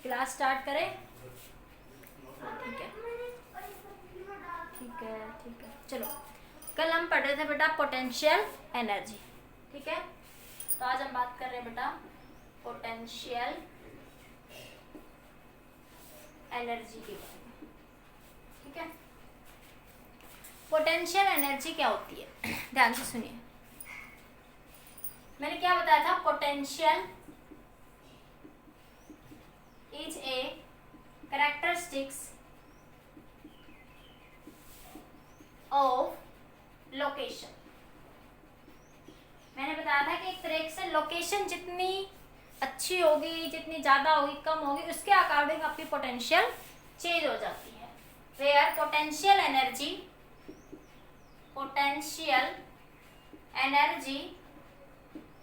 Class start करें? ठीक है ठीक है ठीक है। चलो, कल हम पढ़ रहे थे बेटा पोटेंशियल एनर्जी, ठीक है। तो आज हम बात कर रहे हैं बेटा पोटेंशियल एनर्जी के बारे में, ठीक है। पोटेंशियल एनर्जी क्या होती है, ध्यान से सुनिए। मैंने क्या बताया था? Potential is a characteristics of location. मैंने बताया था कि एक तरह से लोकेशन जितनी अच्छी होगी, जितनी ज्यादा होगी, कम होगी, उसके अकॉर्डिंग आपकी पोटेंशियल चेंज हो जाती है। Where potential energy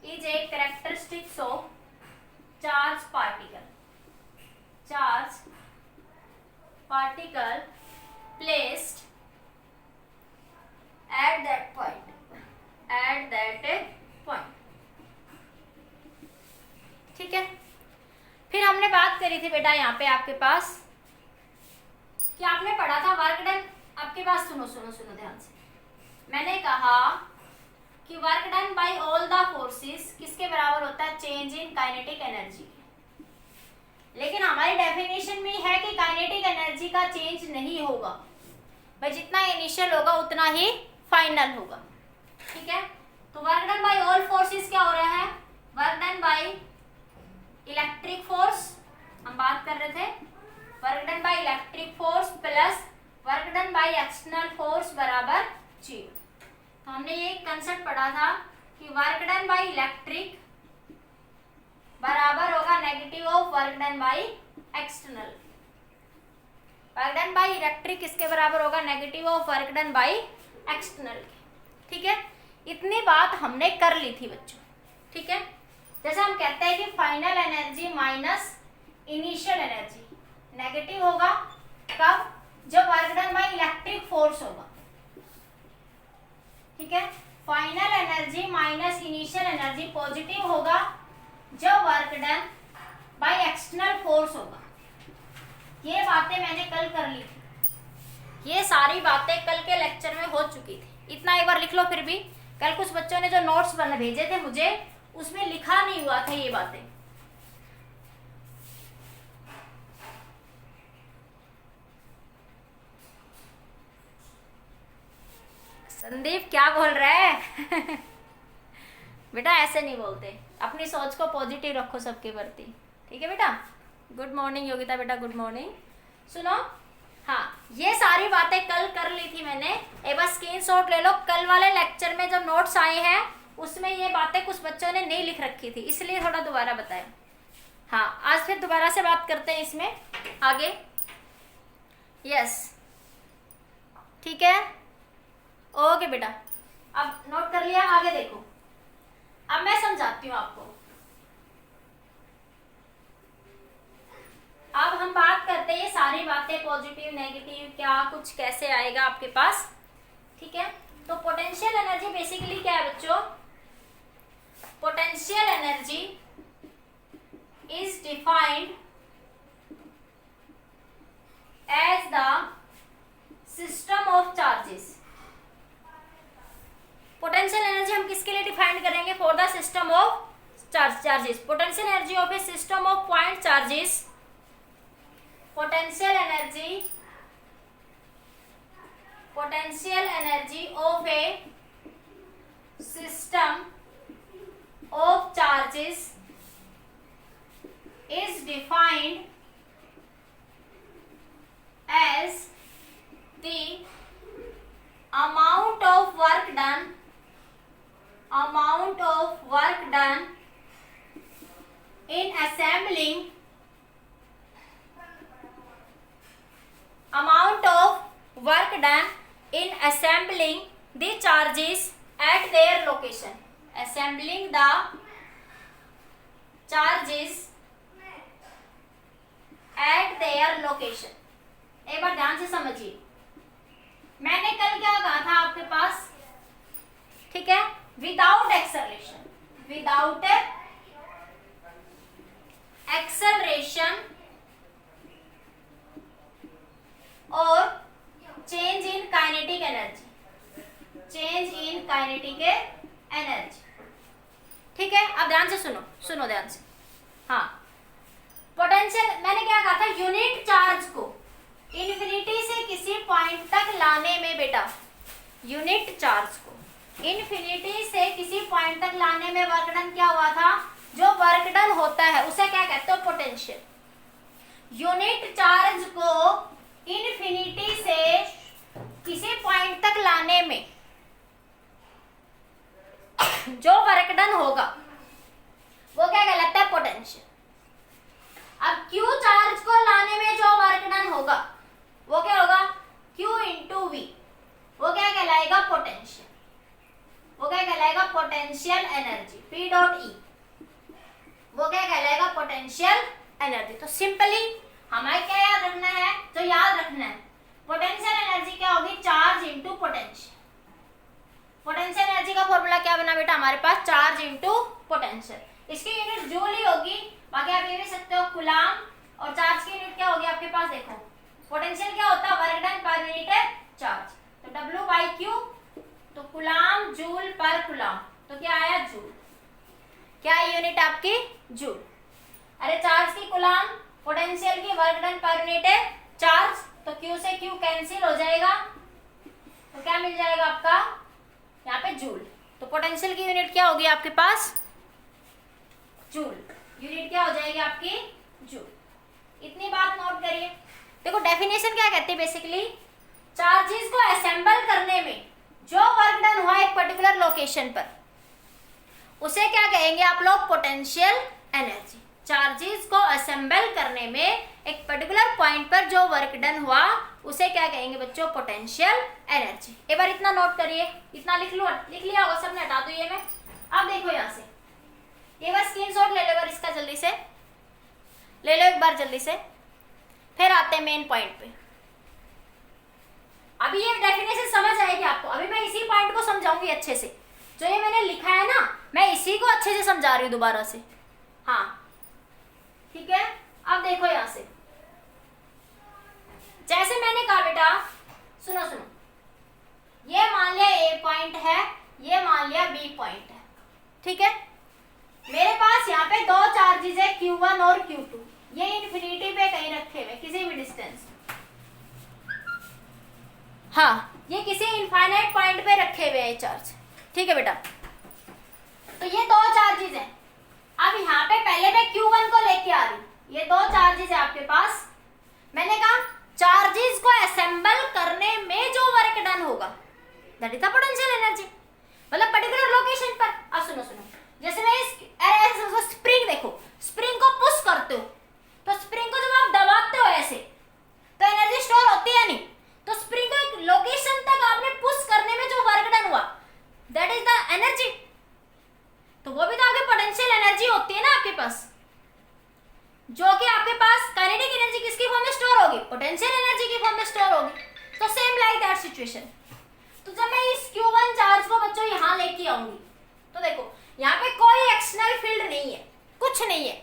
is a characteristics of charge particle placed at that point ठीक है। फिर हमने बात करी थी बेटा यहाँ पे आपके पास कि आपने पढ़ा था वर्क डन। आपके पास सुनो ध्यान से। मैंने कहा कि work done by all the forces किसके बराबर होता है? Change in kinetic energy. लेकिन हमारी डेफिनेशन में है कि काइनेटिक एनर्जी का चेंज नहीं होगा भाई, जितना इनिशियल होगा उतना ही फाइनल होगा, ठीक है। तो work done by all forces क्या हो रहा है? Work done by electric force, हम बात कर रहे थे, work done by electric force plus work done by external force बराबर 0। तो हमने ये कंसेप्ट पढ़ा था कि वर्क डन बाय इलेक्ट्रिक बराबर होगा negative of work done by external. Work done by electric किसके बराबर होगा? Negative of work done by external के, ठीक है। इतनी बात हमने कर ली थी बच्चों, ठीक है। जैसे हम कहते हैं कि final energy minus initial energy negative होगा कब? जब work done by electric force होगा, ठीक है। Final energy minus initial energy positive होगा जब work done by external force होगा। ये बातें मैंने कल कर ली थी, ये सारी बातें कल के लेक्चर में हो चुकी थी। इतना एक बार लिख लो। फिर भी कल कुछ बच्चों ने जो नोट्स भेजे थे मुझे, उसमें लिखा नहीं हुआ था ये बातें। संदीप क्या बोल रहा है? बेटा ऐसे नहीं बोलते, अपनी सोच को पॉजिटिव रखो सबके प्रति, ठीक है बेटा। गुड मॉर्निंग योगिता बेटा, गुड मॉर्निंग। सुनो, हाँ, ये सारी बातें कल कर ली थी मैंने। एक बार स्क्रीनशॉट ले लो। कल वाले लेक्चर में जब नोट्स आए हैं उसमें ये बातें कुछ बच्चों ने नहीं लिख रखी थी, इसलिए थोड़ा दोबारा बताया। हाँ, आज फिर दोबारा से बात करते हैं इसमें आगे। यस, ठीक है, ओके बेटा। अब नोट कर लिया, आगे देखो। अब मैं समझाती हूँ आपको। अब हम बात करते हैं ये सारी बातें, पॉजिटिव नेगेटिव क्या कुछ कैसे आएगा आपके पास, ठीक है। तो पोटेंशियल एनर्जी बेसिकली क्या है बच्चों? Potential energy is defined as the system of charges. Potential energy हम किसके लिए डिफाइन करेंगे? For the system of charges. Potential energy of a system of point charges. Potential energy of a system of charges is defined as the amount of work done in assembling the charges at their location. Assembling the charges at their location. एक बार ध्यान से समझिए। मैंने कल क्या कहा था आपके पास, ठीक है? Without acceleration kinetic energy. ठीक है, अब ध्यान से सुनो ध्यान से। हाँ, पोटेंशियल मैंने क्या कहा था, यूनिट चार्ज को इन्फिनिटी से किसी पॉइंट तक लाने में बेटा, यूनिट चार्ज को इन्फिनिटी से किसी पॉइंट तक लाने में वर्क डन क्या हुआ था, जो वर्क डन होता है उसे क्या कहते हो, पोटेंशियल। यूनिट चार्ज को इन्फिनिटी से किसी पॉइंट तक लाने में जो वर्क डन होगा वो क्या कहलाता है, पोटेंशियल। अब Q चार्ज को लाने में जो वर्क डन होगा वो क्या होगा, Q इंटू वी, वो क्या कहलाएगा, पोटेंशियल। वो क्या कहलाएगा, potential energy. P dot E वो क्या कहलाएगा, पोटेंशियल एनर्जी। तो सिंपली हमें क्या याद रखना है, तो याद रखना है पोटेंशियल एनर्जी क्या होगी, charge into potential. Potential energy का फॉर्मूला क्या बना बेटा हमारे पास, चार्ज इंटू पोटेंशियल। इसकी यूनिट जूल ही होगी, बाकी आप ये भी सकते हो कुलाम, और चार्ज की यूनिट क्या होगी आपके पास, देखो पोटेंशियल क्या होता है, work done per unit charge. तो W बाई क्यू, तो कुलाम जूल पर कुलाम, तो क्या आया, जूल। क्या है यूनिट आपकी, जूल। अरे चार्ज की कुलाम, पोटेंशियल की वर्क डन पर यूनिट है चार्ज, तो Q से Q कैंसिल हो जाएगा, तो क्या मिल जाएगा आपका यहाँ पे, जूल। तो पोटेंशियल की यूनिट क्या होगी आपके पास, जूल। यूनिट क्या हो जाएगी आपकी, जूल। इतनी बात नोट करिए। देखो डेफिनेशन क्या कहते हैं, बेसिकली चार्जेस को असेंबल करने में जो वर्क डन हुआ एक पर्टिकुलर लोकेशन पर उसे क्या कहेंगे आप लोग, पोटेंशियल एनर्जी। चार्जेस को असेंबल करने में एक पर्टिकुलर पॉइंट पर जो वर्क डन हुआ उसे क्या कहेंगे बच्चों, पोटेंशियल एनर्जी। एक बार इतना नोट करिए, इतना लिख लिया होगा सबने, हटा दो ये मैं। अब देखो यहाँ से ये बार स्क्रीनशॉट ले लो एक बार इसका, जल्दी से ले लो एक बार जल्दी से, फिर आते हैं मेन पॉइंट पे। अभी ये डेफिनेशन समझ आएगी आपको, अभी मैं इसी पॉइंट को समझाऊंगी अच्छे से, जो ये मैंने लिखा है ना मैं इसी को अच्छे से समझा रही हूँ दोबारा से। हाँ ठीक है, अब देखो यहां से, जैसे मैंने कहा बेटा, सुनो, ये मान लिया A पॉइंट है, ये मान लिया B पॉइंट है। ठीक है, मेरे पास यहाँ पे दो चार्जेस है Q1 और Q2, ये इन्फिनिटी पे कहीं रखे हुए किसी भी डिस्टेंस। हाँ, ये किसी इनफाइनाइट पॉइंट पे रखे हुए हैं चार्ज। ठीक है बेटा, तो ये दो चार्जेस हैं। अब यहाँ पे पहले मैं Q1 को लेके आ रही हूँ, ये दो चार्जेस है आपके पास। मैंने कहा चार्जेस को असेंबल करने में जो वर्क डन होगा that is the potential energy, मतलब पर्टिकुलर लोकेशन पर। अब सुनो, जैसे मैं स्प्रिंग देखो, स्प्रिंग को पुश करते हो तो स्प्रिंग को जब आप दबाते हो ऐसे तो एनर्जी स्टोर होती है नहीं, तो स्प्रिंग को एक लोकेशन तक आपने पुश करने में जो वर्क डन हुआ दैट इज द एनर्जी। तो वो भी तो आपकी पोटेंशियल एनर्जी होती है ना आपके पास, जो कि आपके पास काइनेटिक एनर्जी किसकी फॉर्म में स्टोर होगी, पोटेंशियल एनर्जी की फॉर्म में स्टोर होगी। तो सेम लाइक दैट सिचुएशन। तो जब मैं इस Q1 चार्ज को बच्चों यहां लेके आऊंगी तो देखो यहाँ पे कोई एक्सटर्नल फील्ड नहीं है, कुछ नहीं है।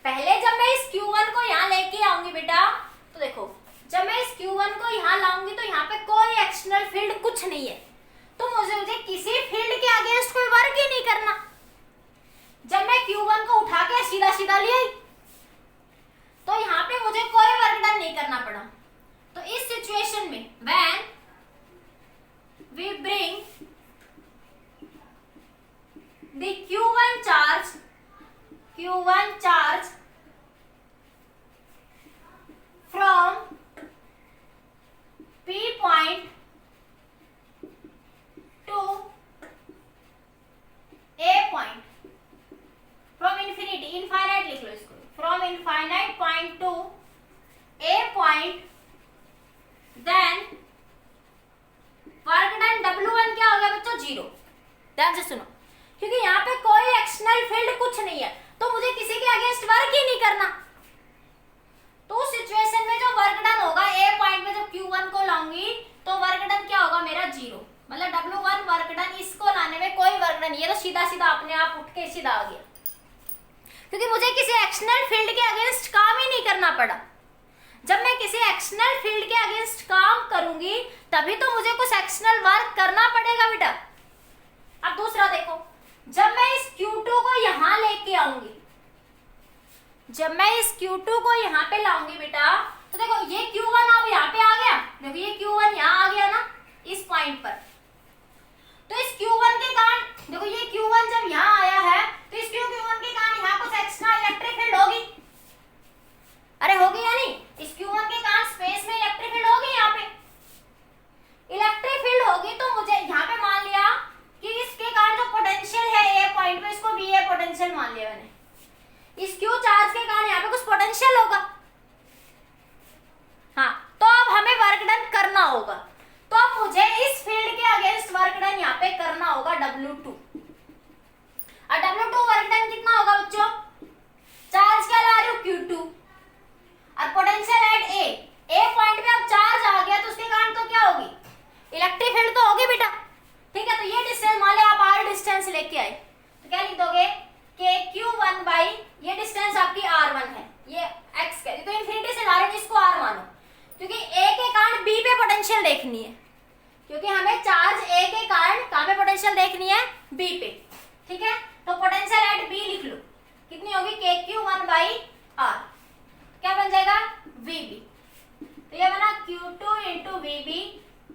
पहले जब मैं इस Q1 को यहाँ लेके आऊंगी बेटा, तो देखो जब मैं इस Q1 को यहाँ लाऊंगी तो यहाँ पे कोई एक्सटर्नल फील्ड कुछ नहीं है, तो मुझे किसी फील्ड के अगेंस्ट कोई वर्क ही नहीं करना। जब मैं Q1 को उठा के सीधा सीधा ले आई तो यहाँ पे मुझे कोई वर्क डन नहीं करना पड़ा। तो इस सिचुएशन में when we bring the Q1 charge from P point to A point, from infinite लिख लो इसको, from infinite point to A point, then work done W1 क्या हो गया बच्चों, 0। ध्यान से सुनो, क्योंकि यहाँ पे कोई एक्सटर्नल फील्ड कुछ नहीं है तो मुझे किसी के अगेंस्ट वर्क ही नहीं करना। तो उस सिचुएशन में जो वर्क डन होगा A पॉइंट में जब Q1 को लाऊंगी तो वर्क डन क्या होगा मेरा, 0। मतलब W1 वर्क डन, इसको लाने में कोई वर्क डन, ये तो सीधा सीधा अपने आप उठ के सीधा आ गया, क्योंकि मुझे किसी एक्सटर्नल फील्ड के अगेंस्ट काम ही नहीं करना पड़ा। जब मैं किसी एक्सटर्नल फील्ड के अगेंस्ट काम करूंगी तभी तो मुझे कुछ एक्सटर्नल वर्क करना पड़ेगा बेटा। अब दूसरा देखो, जब मैं इस Q2 को यहां लेके आऊंगी, जब मैं इस Q2 को यहाँ पे लाऊंगी बेटा, तो देखो ये Q1 अब यहाँ पे आ गया, देखो ये Q1 यहाँ आ गया ना इस पॉइंट पर। तो इस Q1 के कारण, देखो ये Q1 जब यहाँ आया है तो इस Q1 के कारण यहाँ कुछ एक्स्ट्रा इलेक्ट्रिक फील्ड होगी, अरे होगी या नहीं? इस Q1 के कारण स्पेस में इलेक्ट्रिक फील्ड होगी, यहाँ पे इलेक्ट्रिक फील्ड होगी। तो मुझे यहाँ पे मान लिया कि इसके कारण जो पोटेंशियल है ए पॉइंट पे, इसको भी ए पोटेंशियल मान लिया मैंने। इस Q चार्ज के कारण यहाँ पे कुछ पोटेंशियल होगा। हाँ, तो अब हमें वर्क डन करना होगा, तो अब मुझे इस फील्ड के अगेंस्ट वर्क डन यहाँ पे करना होगा W2। और W2 वर्क डन कितना होगा बच्चों? चार्ज क्या ला रही हूँ? Q2 और पोटेंशियल एट ए पॉइंट पे अब चार्ज आ गया तो उसके कारण तो क्या होगी? इलेक्ट्रिक फील्ड तो होगी बेटा। ठीक है, तो ये डिस्टेंस मान लिया आप R डिस्टेंस लेके आए, तो क्या लिख दोगे? KQ1 बाई ये डिस्टेंस आपकी R1 है, ये x का, तो इन्फिनिटी से ला रहे हैं, इसको R मानो, क्योंकि A के कारण B पे पोटेंशियल देखनी है, क्योंकि हमें चार्ज A के कारण कहाँ पे पोटेंशियल देखनी है? B पे। ठीक है, तो पोटेंशियल एट B लिख लो, कितनी होगी? KQ1 बाई R, क्या बन जाएगा? VB। तो ये बना Q2 into VB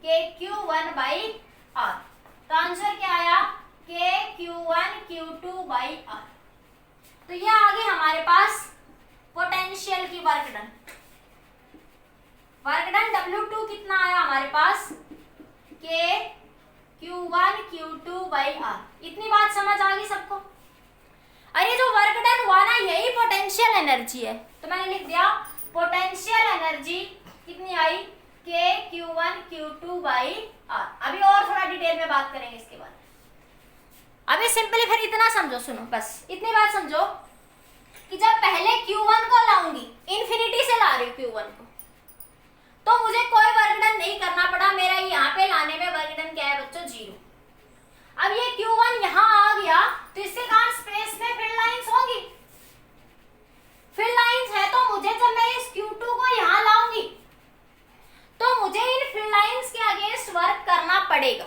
KQ1 by R। तो आंसर क्या आया? KQ1 Q2 by R। तो ये आ गई हमारे पास पोटेंशियल की work done. Work done W2 कितना आया हमारे पास? KQ1 Q2 by R। इतनी बात समझ आ गई सबको? अरे जो वर्क डन हुआ ना, यही पोटेंशियल एनर्जी है, तो मैंने लिख दिया पोटेंशियल एनर्जी कितनी आई? KQ1 Q2 by R। अभी और थोड़ा डिटेल में बात करेंगे इसके बाद। अभी सिंपली फिर इतना समझो, सुनो बस इतनी बात समझो कि जब पहले Q1 को लाऊंगी, इन्फिनिटी से ला रही हूँ Q1 को, तो मुझे कोई वर्क डन नहीं करना पड़ा। मेरा यहाँ पे लाने में वर्क डन क्या है बच्चों? 0। अब ये Q1 यहाँ आ गया तो इसके कारण स्पेस में फील्ड लाइंस होंगी। फील्ड लाइंस है तो मुझे, जब मैं इस Q2 को यहाँ लाऊंगी, तो मुझे इन फील्ड लाइंस के अगेंस्ट वर्क करना पड़ेगा।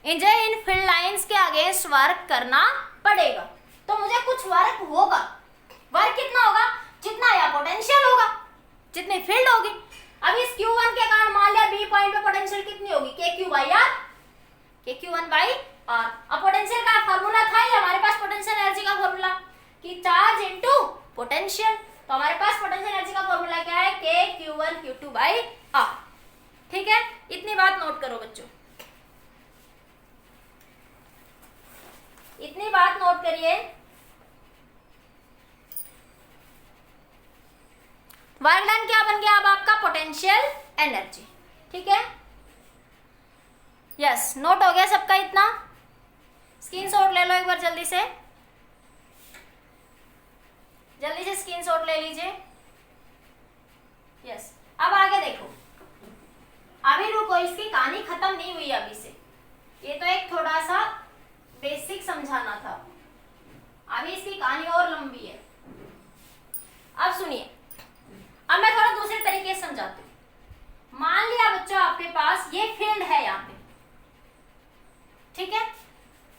मुझे इन फील्ड लाइंस के अगेंस्ट वर्क करना पड़ेगा, तो मुझे कुछ वर्क होगा। वर्क कितना होगा? जितना या पोटेंशियल होगा, जितनी फील्ड होगी। अब इस Q1 के कारण मान लिया B पॉइंट पे पोटेंशियल कितनी होगी? KQ by R, KQ1 by R। अब पोटेंशियल का फॉर्मूला था ही हमारे पास, पोटेंशियल एनर्जी का फॉर्मूला कि चार्ज इनटू पोटेंशियल। तो हमारे पास पोटेंशियल एनर्जी का फॉर्मूला क्या है? KQ1 Q2 by R। ठीक है, इतनी बात नोट करो बच्चों, इतनी बात नोट करिए। वर्क डन क्या बन गया अब आपका? Potential energy. ठीक है, यस, नोट हो गया सबका? इतना स्क्रीनशॉट ले लो एक बार जल्दी से, जल्दी से स्क्रीनशॉट ले लीजिए। यस, अब आगे देखो, अभी रुको, इसकी कहानी खत्म नहीं हुई अभी से, ये तो एक थोड़ा सा बेसिक समझाना था, अभी इसकी कहानी और लंबी है। अब सुनिए, अब मैं थोड़ा दूसरे तरीके से समझाती हूँ। मान लिया बच्चों आपके पास ये फील्ड है यहाँ पे, ठीक है,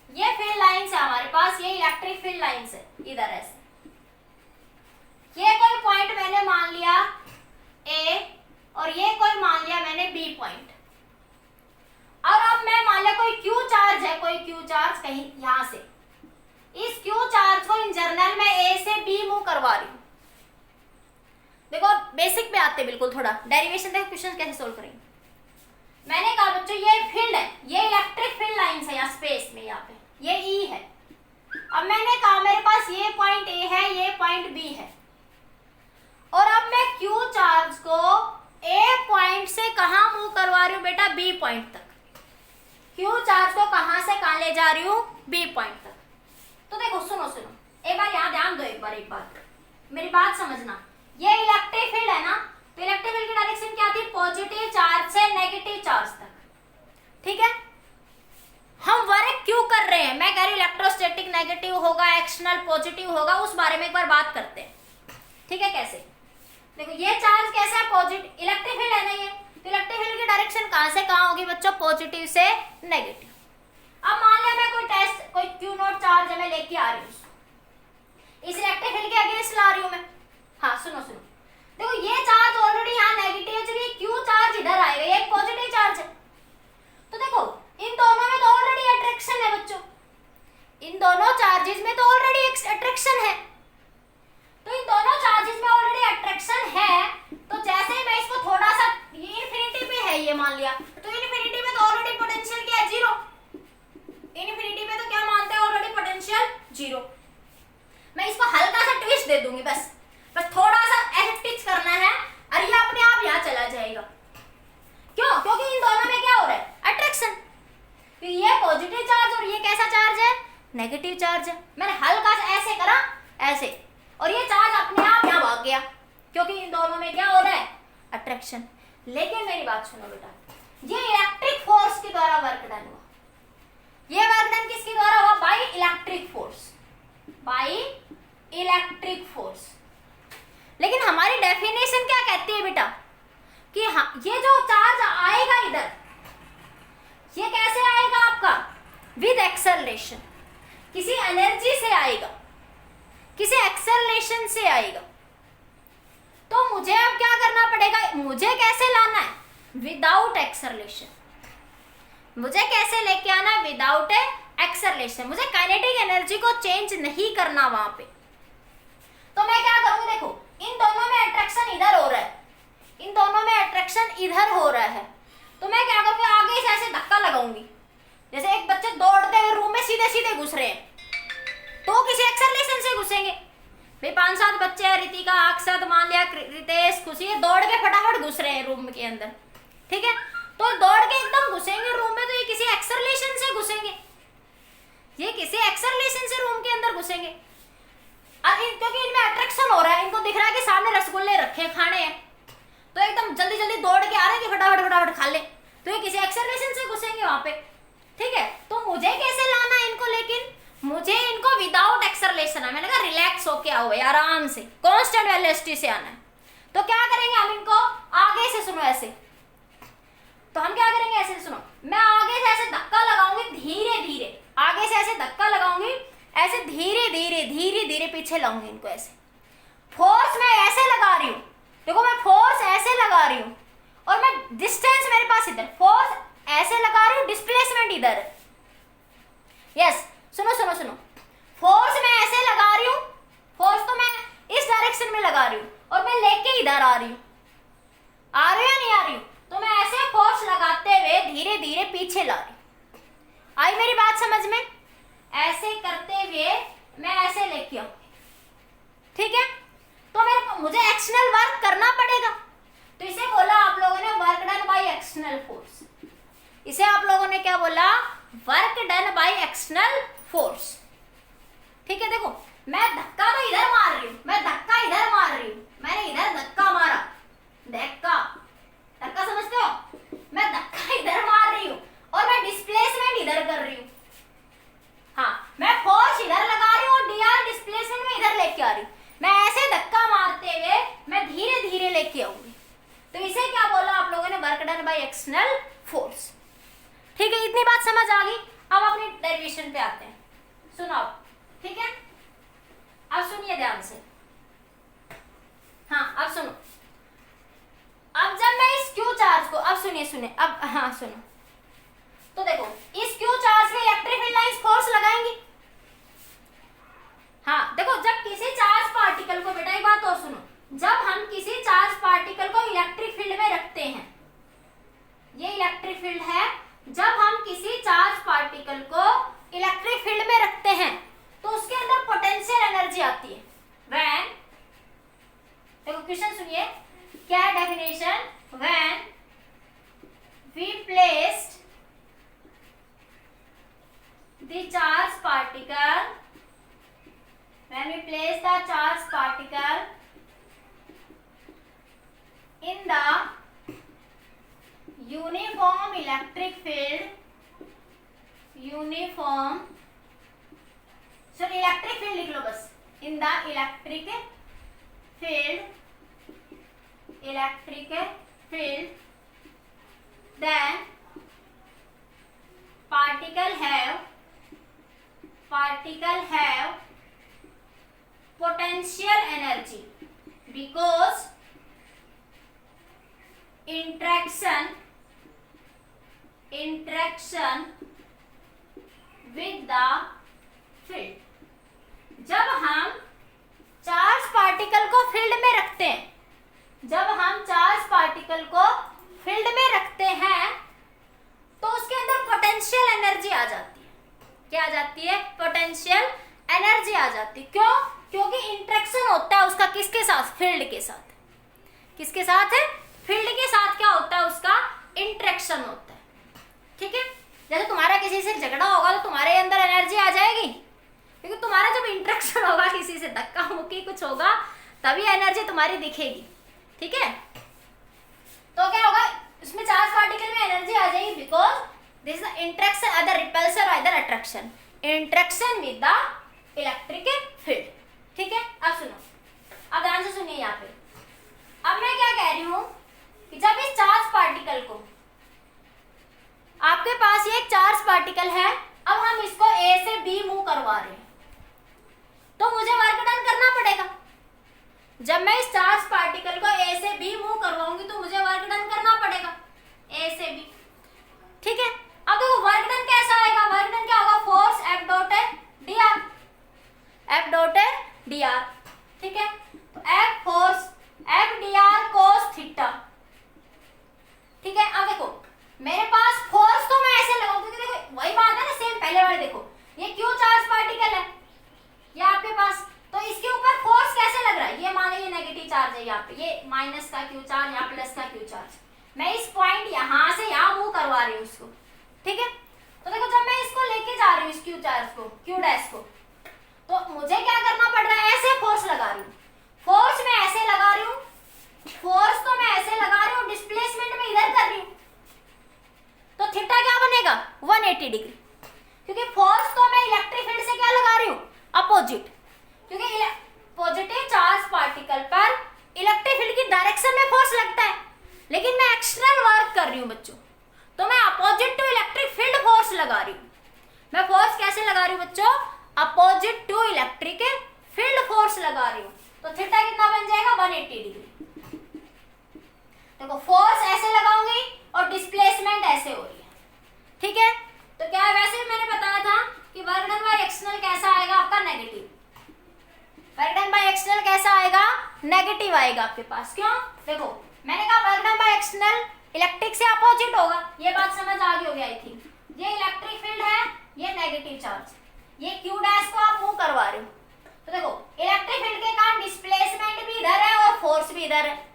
ये फील्ड लाइंस है हमारे पास, ये इलेक्ट्रिक फील्ड लाइंस है इधर ऐसे। ये कोई पॉइंट मैंने मान लिया A और ये कोई मान लिया मैंने B पॉइंट। और अब मैं मान लिया कोई Q चार्ज है, कोई Q चार्ज कहीं यहां से, इस Q चार्ज को इन जर्नल में A से B मूव करवा रही हूं। देखो बेसिक पे आते बिल्कुल, थोड़ा डेरिवेशन देखो, क्वेश्चन कैसे सोल्व करेंगे। मैंने कहा बच्चों ये फील्ड है, ये इलेक्ट्रिक फील्ड लाइंस है यहाँ स्पेस में, यहाँ पे ये E है। अब मैंने कहा मेरे पास ये पॉइंट A है, ये पॉइंट B है, और अब मैं Q चार्ज को A पॉइंट से कहां मूव करवा रही हूँ बेटा? B पॉइंट तक। Q चार्ज को कहां से कहां ले जा रही हूँ? B पॉइंट तक। तो देखो सुनो एक बार यहाँ ध्यान दो, एक बार मेरी बात समझना। ये इलेक्ट्रिक फील्ड है ना, तो इलेक्ट्रिक फील्ड की डायरेक्शन क्या थी? पॉजिटिव चार्ज से नेगेटिव चार्ज तक। ठीक है, हम वर्क क्यों कर रहे हैं? मैं कह रही हूँ इलेक्ट्रोस्टैटिक नेगेटिव होगा, एक्सटर्नल पॉजिटिव होगा, उस बारे में एक बार बात करते हैं। ठीक है, कैसे? देखो ये चार्ज कैसा है? पॉजिटिव, इलेक्ट्रिक फील्ड है ना ये, तो इलेक्ट्रिक फील्ड की डायरेक्शन कहां से कहां होगी बच्चों? पॉजिटिव से नेगेटिव। अब मान लिया मैं कोई टेस्ट, कोई क्यू नॉट चार्ज है, मैं लेके आ रही हूँ, इस इलेक्ट्रिक फील्ड के अगेंस्ट ला रही हूँ मैं। हाँ सुनो सुनो, देखो ये चार्ज ऑलरेडी यहाँ नेगेटिव है, जब ये क्यू चार्ज इधर आएगा, ये एक पॉजिटिव चार्ज है, तो देखो इन दोनों में तो ऑलरेडी अट्रैक्शन है बच्चों, इन दोनों चार्जेस में तो ऑलरेडी अट्रैक्शन है, तो इन दोनों चार्जेस में ऑलरेडी अट्रैक्शन है, तो जैसे ही मैं इसको थोड़ा सा, ये इनफिनिटी पे है ये मान लिया, तो इनफिनिटी में तो ऑलरेडी पोटेंशियल क्या है, जीरो, इनफिनिटी में तो क्या मानते हैं, ऑलरेडी पोटेंशियल जीरो। मैं इसको हल्का सा ट्विस्ट दे दूंगी, बस थोड़ा सा ऐसे टिच करना है और ये अपने आप यहाँ चला जाएगा। क्यों? क्योंकि इन दोनों में क्या हो रहा है, अट्रैक्शन। तो ये पॉजिटिव चार्ज और ये कैसा चार्ज है, नेगेटिव चार्ज है। मैंने हल्का सा ऐसे करा, ऐसे, और ये चार्ज अपने आप यहाँ भाग गया, क्योंकि इन दोनों में क्या हो रहा है, अट्रैक्शन। लेकिन मेरी बात सुनो बेटा, ये इलेक्ट्रिक फोर्स के द्वारा वर्क डन हुआ, ये वर्क डन किसके द्वारा हुआ, by electric force, by electric force. लेकिन हमारी डेफिनेशन क्या कहती है बेटा, कि हाँ ये जो चार्ज आएगा इधर, ये कैसे आएगा आपका, विद एक्सेलरेशन, किसी एनर्जी से आएगा, किसी एक्सेलरेशन से आएगा। तो मुझे अब क्या करना पड़ेगा, मुझे कैसे लाना है, विदाउट एक्सेलरेशन, मुझे कैसे लेके आना, विदाउट एक्सेलरेशन। मुझे काइनेटिक एनर्जी को चेंज नहीं करना वहां पे। तो मैं क्या करूंगी, देखो इन दोनों में अट्रैक्शन इधर हो रहा है, इन दोनों में अट्रैक्शन इधर हो रहा है, तो मैं क्या करूंगी, आगे से ऐसे धक्का लगाऊंगी, जैसे एक बच्चे दौड़ते हुए रूम में सीधे सीधे घुस रहे हैं, तो किसी एक्सेलरेशन से घुसेंगे। भाई 5-7 बच्चे हैं, रितिका, अक्षत, मान लिया, रितेश, खुशी, दौड़ के फटाफट घुस रहे हैं रूम के अंदर, ठीक है, तो दौड़ के एकदम घुसेंगे रूम में, तो ये किसी एक्सेलरेशन से घुसेंगे, ये किसी एक्सेलरेशन से रूम के अंदर घुसेंगे। क्योंकि इनमें अट्रैक्शन हो रहा है, इनको दिख रहा है कि सामने रसगुल्ले रखे खाने हैं, तो एकदम जल्दी जल्दी दौड़ के आ रहे हैं कि फटाफट फटाफट खा ले, तो ये किसी एक्सेलरेशन से घुसेंगे वहां पे, ठीक है। तो मुझे कैसे लाना है इनको, लेकिन मुझे इनको विदाउट एक्सेलरेशन है, मैंने कहा रिलैक्स होके आओ भाई, आराम से कांस्टेंट वेलोसिटी से आना है। तो क्या करेंगे हम, इनको आगे से सुनो ऐसे, तो हम क्या करेंगे, ऐसे सुनो, मैं आगे से ऐसे धक्का लगाऊंगी, धीरे धीरे आगे से ऐसे धक्का लगाऊंगी, ऐसे धीरे धीरे धीरे धीरे पीछे लाऊंगी इनको, ऐसे फोर्स मैं ऐसे लगा रही हूँ, देखो मैं फोर्स ऐसे लगा रही हूँ, और मैं डिस्टेंस मेरे पास इधर, फोर्स ऐसे लगा रही हूँ, डिस्प्लेसमेंट इधर है। यस, सुनो सुनो सुनो, फोर्स मैं ऐसे लगा रही हूँ, फोर्स तो मैं इस डायरेक्शन में लगा रही हूँ, और मैं लेके इधर आ रही हूँ, आ रही हूँ या नहीं आ रही हूँ, तो मैं ऐसे फोर्स लगाते हुए धीरे धीरे पीछे ला रही हूँ। आई मेरी बात समझ में, ऐसे करते हुए मैं ऐसे लेके आऊंगी, ठीक है। तो मुझे एक्सटर्नल वर्क करना पड़ेगा, तो इसे बोला आप लोगों ने work done by external force, इसे आप लोगों ने क्या बोला, work done by external force, ठीक है। देखो मैं धक्का तो इधर मार रही हूँ, मैं धक्का इधर मार रही हूँ, मैंने इधर धक्का मारा, धक्का धक्का समझते हो, मैं धक्का इधर मार रही हूँ और मैं डिस्प्लेसमेंट इधर कर रही हूँ। हाँ, मैं फोर्स इधर लगा रही हूँ और dr डिस्प्लेसमेंट में इधर लेके आ रही हूँ। मैं ऐसे धक्का मारते हुए मैं धीरे धीरे लेके आऊंगी, तो इसे क्या बोला आप लोगों ने, work done by external force, ठीक है। इतनी बात समझ आ गई। अब अपनी डेरिवेशन पे आते हैं, सुनो, ठीक है। अब सुनिए ध्यान से, हाँ अब सुनो, अब जब मैं इस क्यू चार्ज को, अब सुनिए अब, हाँ सुनो, तो देखो इस क्यू चार्ज में इलेक्ट्रिक फील्ड लाइंस फोर्स लगाएंगी। हाँ देखो, जब किसी चार्ज पार्टिकल को, बेटा एक बात और सुनो, जब हम किसी चार्ज पार्टिकल को इलेक्ट्रिक फील्ड में रखते हैं, ये इलेक्ट्रिक फील्ड है, जब हम किसी चार्ज पार्टिकल को इलेक्ट्रिक फील्ड में रखते हैं तो उसके अंदर पोटेंशियल एनर्जी आती है। व्हेन, देखो क्वेश्चन सुनिए, क्या definition, when we placed the charge particle, when we place the charge particle in the uniform electric field, uniform, sorry electric field लिख लो बस, in the electric field, then particle have potential energy because interaction with the field। जब हम charge particle को field में रखते हैं, तो उसके अंदर पोटेंशियल एनर्जी आ जाती है। क्या आ जाती है? पोटेंशियल एनर्जी आ जाती है। क्यों? क्योंकि इंटरेक्शन होता है उसका किसके साथ? फील्ड के साथ। किसके साथ है? फील्ड के साथ क्या होता है? उसका इंटरेक्शन होता है। ठीक है, जैसे तुम्हारा किसी से झगड़ा होगा तो तुम्हारे अंदर एनर्जी आ जाएगी, क्योंकि तुम्हारा जब इंटरेक्शन होगा, किसी से धक्का मुक्की कुछ होगा, तभी एनर्जी तुम्हारी दिखेगी। ठीक है, तो क्या होगा? उसमें चार्ज पार्टिकल में एनर्जी आ जाएगी because this is the interaction, other repulsion और other attraction, interaction with the electric field. ठीक है, अब सुनो, अब ध्यान से सुनिए यहाँ पे। अब मैं क्या कह रही हूँ कि जब इस चार्ज पार्टिकल को, आपके पास ये एक चार्ज पार्टिकल है, अब हम इसको ए से बी मूव करवा रहे हैं, तो मुझे वर्क डन करना पड़ेगा। जब मैं इस चार्ज पार्टिकल को ए से बी मूव करवाऊंगी तो मुझे वर्क डन करना पड़ेगा ए से बी। ठीक है, अब देखो वर्क डन कैसा आएगा? वर्क डन क्या होगा? फोर्स एफ डॉट है डी आर, एफ डॉट है डी आर। ठीक है, तो F force F D are cos theta. ठीक है, अब देखो मेरे पास फोर्स तो मैं ऐसे लगाऊंगी, देखो वही बात है ना, सेम पहले वाले। देखो ये क्यू चार्ज पार्टिकल है ये आपके पास, तो इसके ऊपर फोर्स कैसे लग रहा है? ये माने ये नेगेटिव चार्ज है यहाँ पे, ये माइनस का क्यू चार्ज, यहाँ प्लस का क्यू चार्ज। मैं इस पॉइंट यहाँ से यहाँ मूव करवा रही हूँ उसको। ठीक है, तो देखो जब मैं इसको लेके जा रही हूँ इस क्यू चार्ज को, क्यू डैश को, तो मुझे क्या करना पड़ रहा है? ऐसे फोर्स लगा रही हूँ, फोर्स मैं ऐसे लगा रही हूँ, फोर्स तो मैं ऐसे लगा रही हूँ, डिस्प्लेसमेंट में इधर कर रही हूँ, तो थीटा क्या बनेगा? 180 डिग्री। क्योंकि फोर्स तो मैं इलेक्ट्रिक फील्ड से क्या लगा रही हूँ? अपोजिट, क्योंकि पॉजिटिव चार्ज पार्टिकल पर इलेक्ट्रिक फील्ड की डायरेक्शन में फोर्स लगता है, लेकिन मैं एक्सटर्नल वर्क कर रही हूँ बच्चों, तो मैं opposite to electric field force लगा रही हूँ। मैं फोर्स कैसे लगा रही हूँ बच्चों? Opposite to electric field force लगा रही हूँ, तो थीटा कितना बन जाएगा? 180 डिग्री। देखो फोर्स ऐसे लगाऊंगी और डिस्प्लेसमेंट ऐसे हो रही है। ठीक है, तो क्या है? वैसे भी मैंने बताया था कि वर्क डन बाय एक्सटर्नल कैसा आएगा आपका? Negative. Work done by external कैसा आएगा? नेगेटिव आएगा आपके पास। क्यों? देखो मैंने कहा work done by external electric से अपोजिट होगा, ये बात समझ आ गई होगी आई थिंक। ये इलेक्ट्रिक फील्ड है, ये नेगेटिव चार्ज, ये क्यू डैश को आप मूव करवा रहे हो, तो देखो इलेक्ट्रिक फील्ड के कारण डिस्प्लेसमेंट भी इधर है और फोर्स भी इधर है।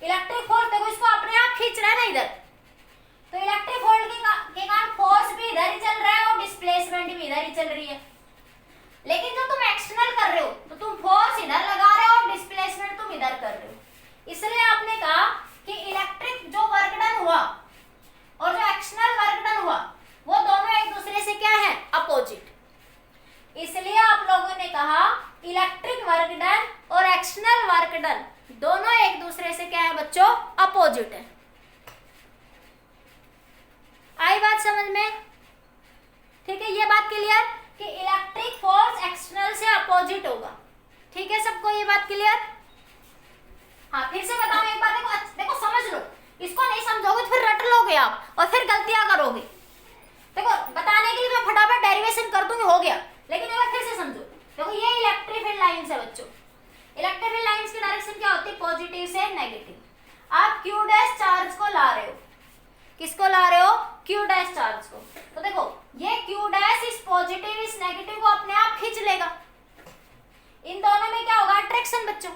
इलेक्ट्रिक फोर्स देखो इसको अपने आप खींच रहा है ना इधर, तो इलेक्ट्रिक फील्ड के कारण फोर्स भी इधर ही चल रहा है और डिस्प्लेसमेंट भी इधर ही चल रही है। लेकिन जो तुम एक्सटर्नल कर रहे हो तो तुम फोर्स इधर लगा रहे हो और डिस्प्लेसमेंट तुम इधर कर रहे हो। इसलिए आपने कहा कि इलेक्ट्रिक जो वर्क डन हुआ और जो एक्सटर्नल वर्क डन हुआ वो दोनों एक दूसरे से क्या है? अपोजिट। इसलिए आप लोगों ने कहा इलेक्ट्रिक वर्क डन और एक्सटर्नल वर्क डन दोनों एक दूसरे से क्या है बच्चों? अपोजिट है। आई बात समझ में? ठीक है, ये बात क्लियर कि इलेक्ट्रिक फोर्स एक्सटर्नल से अपोजिट होगा। ठीक है, सबको ये बात क्लियर? हाँ, फिर से बताओ एक बार। देखो समझ लो, इसको नहीं समझोगे तो फिर रट लोगे आप और फिर गलतियां करोगे। देखो बताने के लिए मैं फटाफट डेरिवेशन कर दूंगी, हो गया, लेकिन एक बार फिर से समझो। देखो ये इलेक्ट्रिक फील्ड लाइंस है बच्चों, इलेक्ट्रिक फील्ड लाइंस की डायरेक्शन क्या होती है? पॉजिटिव से नेगेटिव। आप क्यू डैश चार्ज को ला रहे हो, किसको ला रहे हो? क्यू डैश चार्ज को। तो देखो ये क्यू डैश इस पॉजिटिव इस नेगेटिव को अपने आप खींच लेगा। इन दोनों में क्या होगा? अट्रैक्शन बच्चों,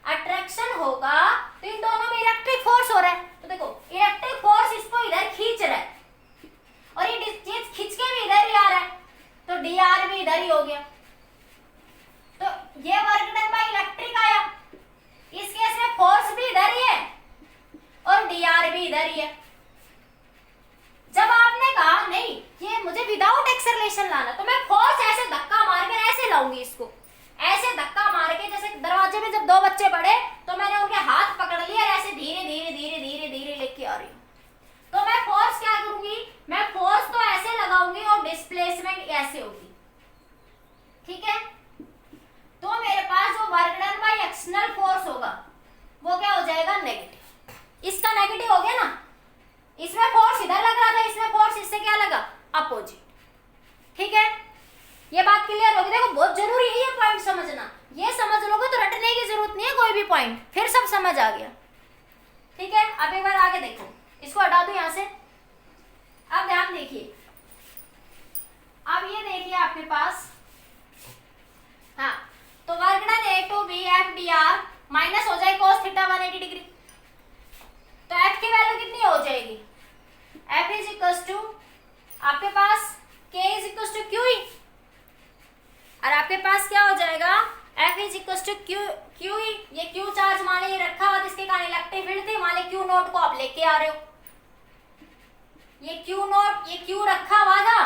अट्रैक्शन होगा तो इन दोनों में इलेक्ट्रिक फोर्स हो रहा है। तो देखो इलेक्ट्रिक फोर्स इसको इधर खींच रहा है और ये चीज खींच के भी इधर ही आ रहा है, तो डी आर भी इधर ही हो गया। तो ये वर्क डन बाय इलेक्ट्रिक आया, इस केस में फोर्स भी इधर ही है और डी आर भी इधर ही है। जब आपने कहा नहीं ये मुझे विदाउट एक्सेलरेशन लाना, तो मैं फोर्स ऐसे धक्का मार के ऐसे लाऊंगी इसको, ऐसे धक्का मार के, जैसे दरवाजे में जब दो बच्चे पड़े तो मैंने उनके हाथ पकड़ लिए और ऐसे धीरे धीरे धीरे धीरे धीरे लेके आ रही हूँ। तो मैं फोर्स क्या करूंगी? मैं फोर्स तो ऐसे लगाऊंगी फोर्स होगा वो क्या हो जाएगा, नेगेटिव। इसका नेगेटिव हो गया ना, इसमें फोर्स इधर लग रहा था, इसमें फोर्स इससे क्या लगा, अपोजिट। ठीक है, ये बात क्लियर होगी। देखो बहुत जरूरी है ये पॉइंट समझना, ये समझ लोगे तो रटने की जरूरत नहीं है कोई भी पॉइंट, फिर सब समझ आ गया। ठीक है, अब एक बार आगे देखो, इसको हटा दो यहां से। अब ध्यान देखिए, अब ये देखिए आपके पास, हाँ, तो work done A to B F D R minus हो जाए cos थीटा 180 डिग्री। तो एफ की वैल्यू कितनी हो जाएगी, एफ इज इक्वल टू आपके पास k is equal to Q, और आपके पास क्या हो जाएगा, F is equal to Q. ये क्यू चार्ज मान लीजिए रखा हुआ, जिसके कारण इलेक्ट्रिक फील्ड थी, मान लीजिए क्यू नोट को आप लेके आ रहे हो, ये क्यू नोट, ये क्यू रखा हुआ था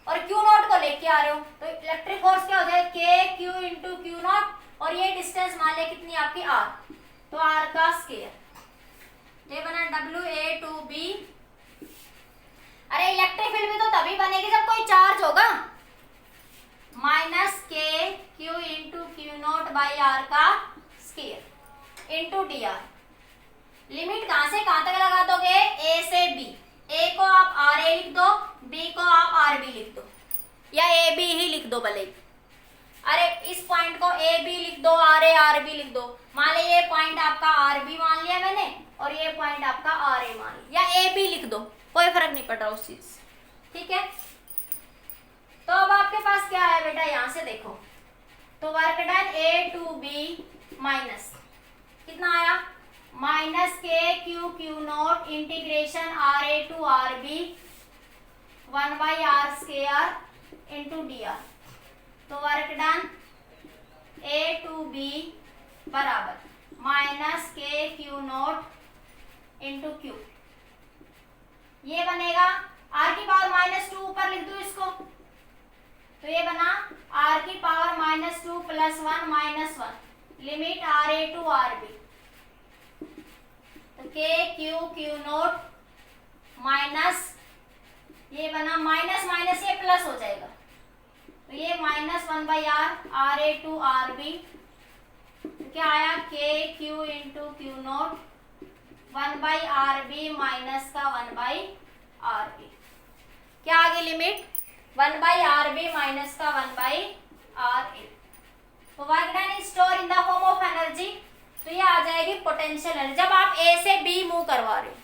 और क्यू नोट को लेके आ रहे हो, तो इलेक्ट्रिक फोर्स क्या हो जाएगा, k Q into Q note, और ये डिस्टेंस मान लिया कितनी आपकी आर, तो आर का स्क्वायर, ये बना डब्ल्यू ए टू बी। अरे इलेक्ट्रिक फील्ड भी तो तभी बनेगी जब कोई चार्ज होगा, minus K Q into Q note by R का square into D R. Limit कहां से कहां तक लगा दोगे, ए से बी, ए को आप आर ए लिख दो, बी को आप आर बी लिख दो, या ए बी ही लिख दो भले। अरे इस पॉइंट को ए बी लिख दो, आर बी लिख दो। मान लीजिए ये पॉइंट आपका आर बी मान लिया मैंने, और ये पॉइंट आपका आर ए मान लिया, या ए बी लिख दो, कोई फर्क नहीं पड़ रहा उस चीज से। ठीक है, तो अब आपके पास क्या है बेटा, यहां से देखो, तो work done A to B minus कितना आया, minus K Q Q nought integration R A to R B 1 by R square into D R. तो work done A to B बराबर minus K Q nought into Q, ये बनेगा are की power -2, ऊपर लिख दो इसको, तो ये बना आर की power -2 plus 1 minus 1, limit R A to R B, तो k Q Q note minus, ये बना माइनस माइनस ये प्लस हो जाएगा, तो ये -1 by R A to R B, क्या आया, k Q into Q naught 1 by R B minus का 1 बाई आर बी, क्या आ गई limit 1 by R B minus का 1 बाई आर ए। तो work done is store in the form of energy, तो ये आ जाएगी पोटेंशियल एनर्जी। जब आप ए से बी मूव करवा रहे हो,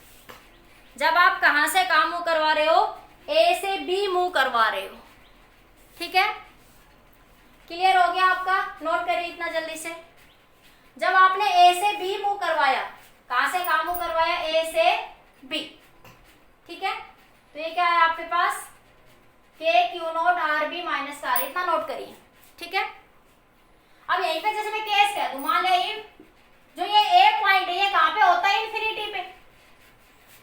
जब आप कहां से कहां मूव करवा रहे हो, ए से बी मूव करवा रहे हो। ठीक है, क्लियर हो गया आपका, नोट करिए इतना जल्दी से। जब आपने ए से बी मूव करवाया, कहां से कहां मूव करवाया, ए से बी। ठीक है, तो ये क्या है आपके पास, k Q naught R B minus का आर, इतना नोट करिए। ठीक है, अब यहीं पे जैसे मैं केस कह दूं, मान लिया जो ये ए पॉइंट है ये कहां पे होता है, इन्फिनिटी पे।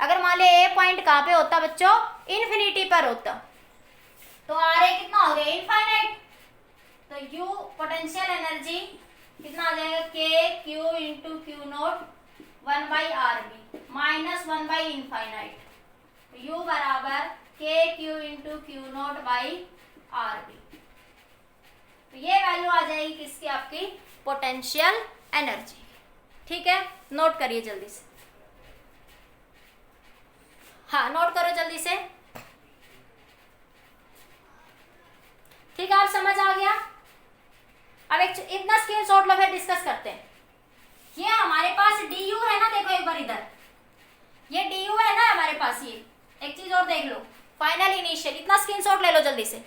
अगर मान लिया ए पॉइंट कहां पे होता बच्चों, इन्फिनिटी पर होता, तो आर ए कितना हो गया, इनफाइनाइट। तो यू पोटेंशियल एनर्जी कितना आ जाएगा, k Q into Q naught 1 by R B minus 1 by infinite, U बराबर k Q into Q note by R B. तो ये वैल्यू आ जाएगी किसकी, आपकी पोटेंशियल एनर्जी। ठीक है, नोट करिए जल्दी से, हाँ नोट करो जल्दी से। ठीक है, आप समझ आ गया। अब एक इतना स्क्रीनशॉट लो, फिर डिस्कस करते हैं। ये हमारे पास डी यू है ना, देखो एक बार इधर, ये डी यू है ना हमारे पास, ये एक चीज और देख लो, फाइनल इनिशियल, इतना स्क्रीनशॉट ले लो जल्दी से।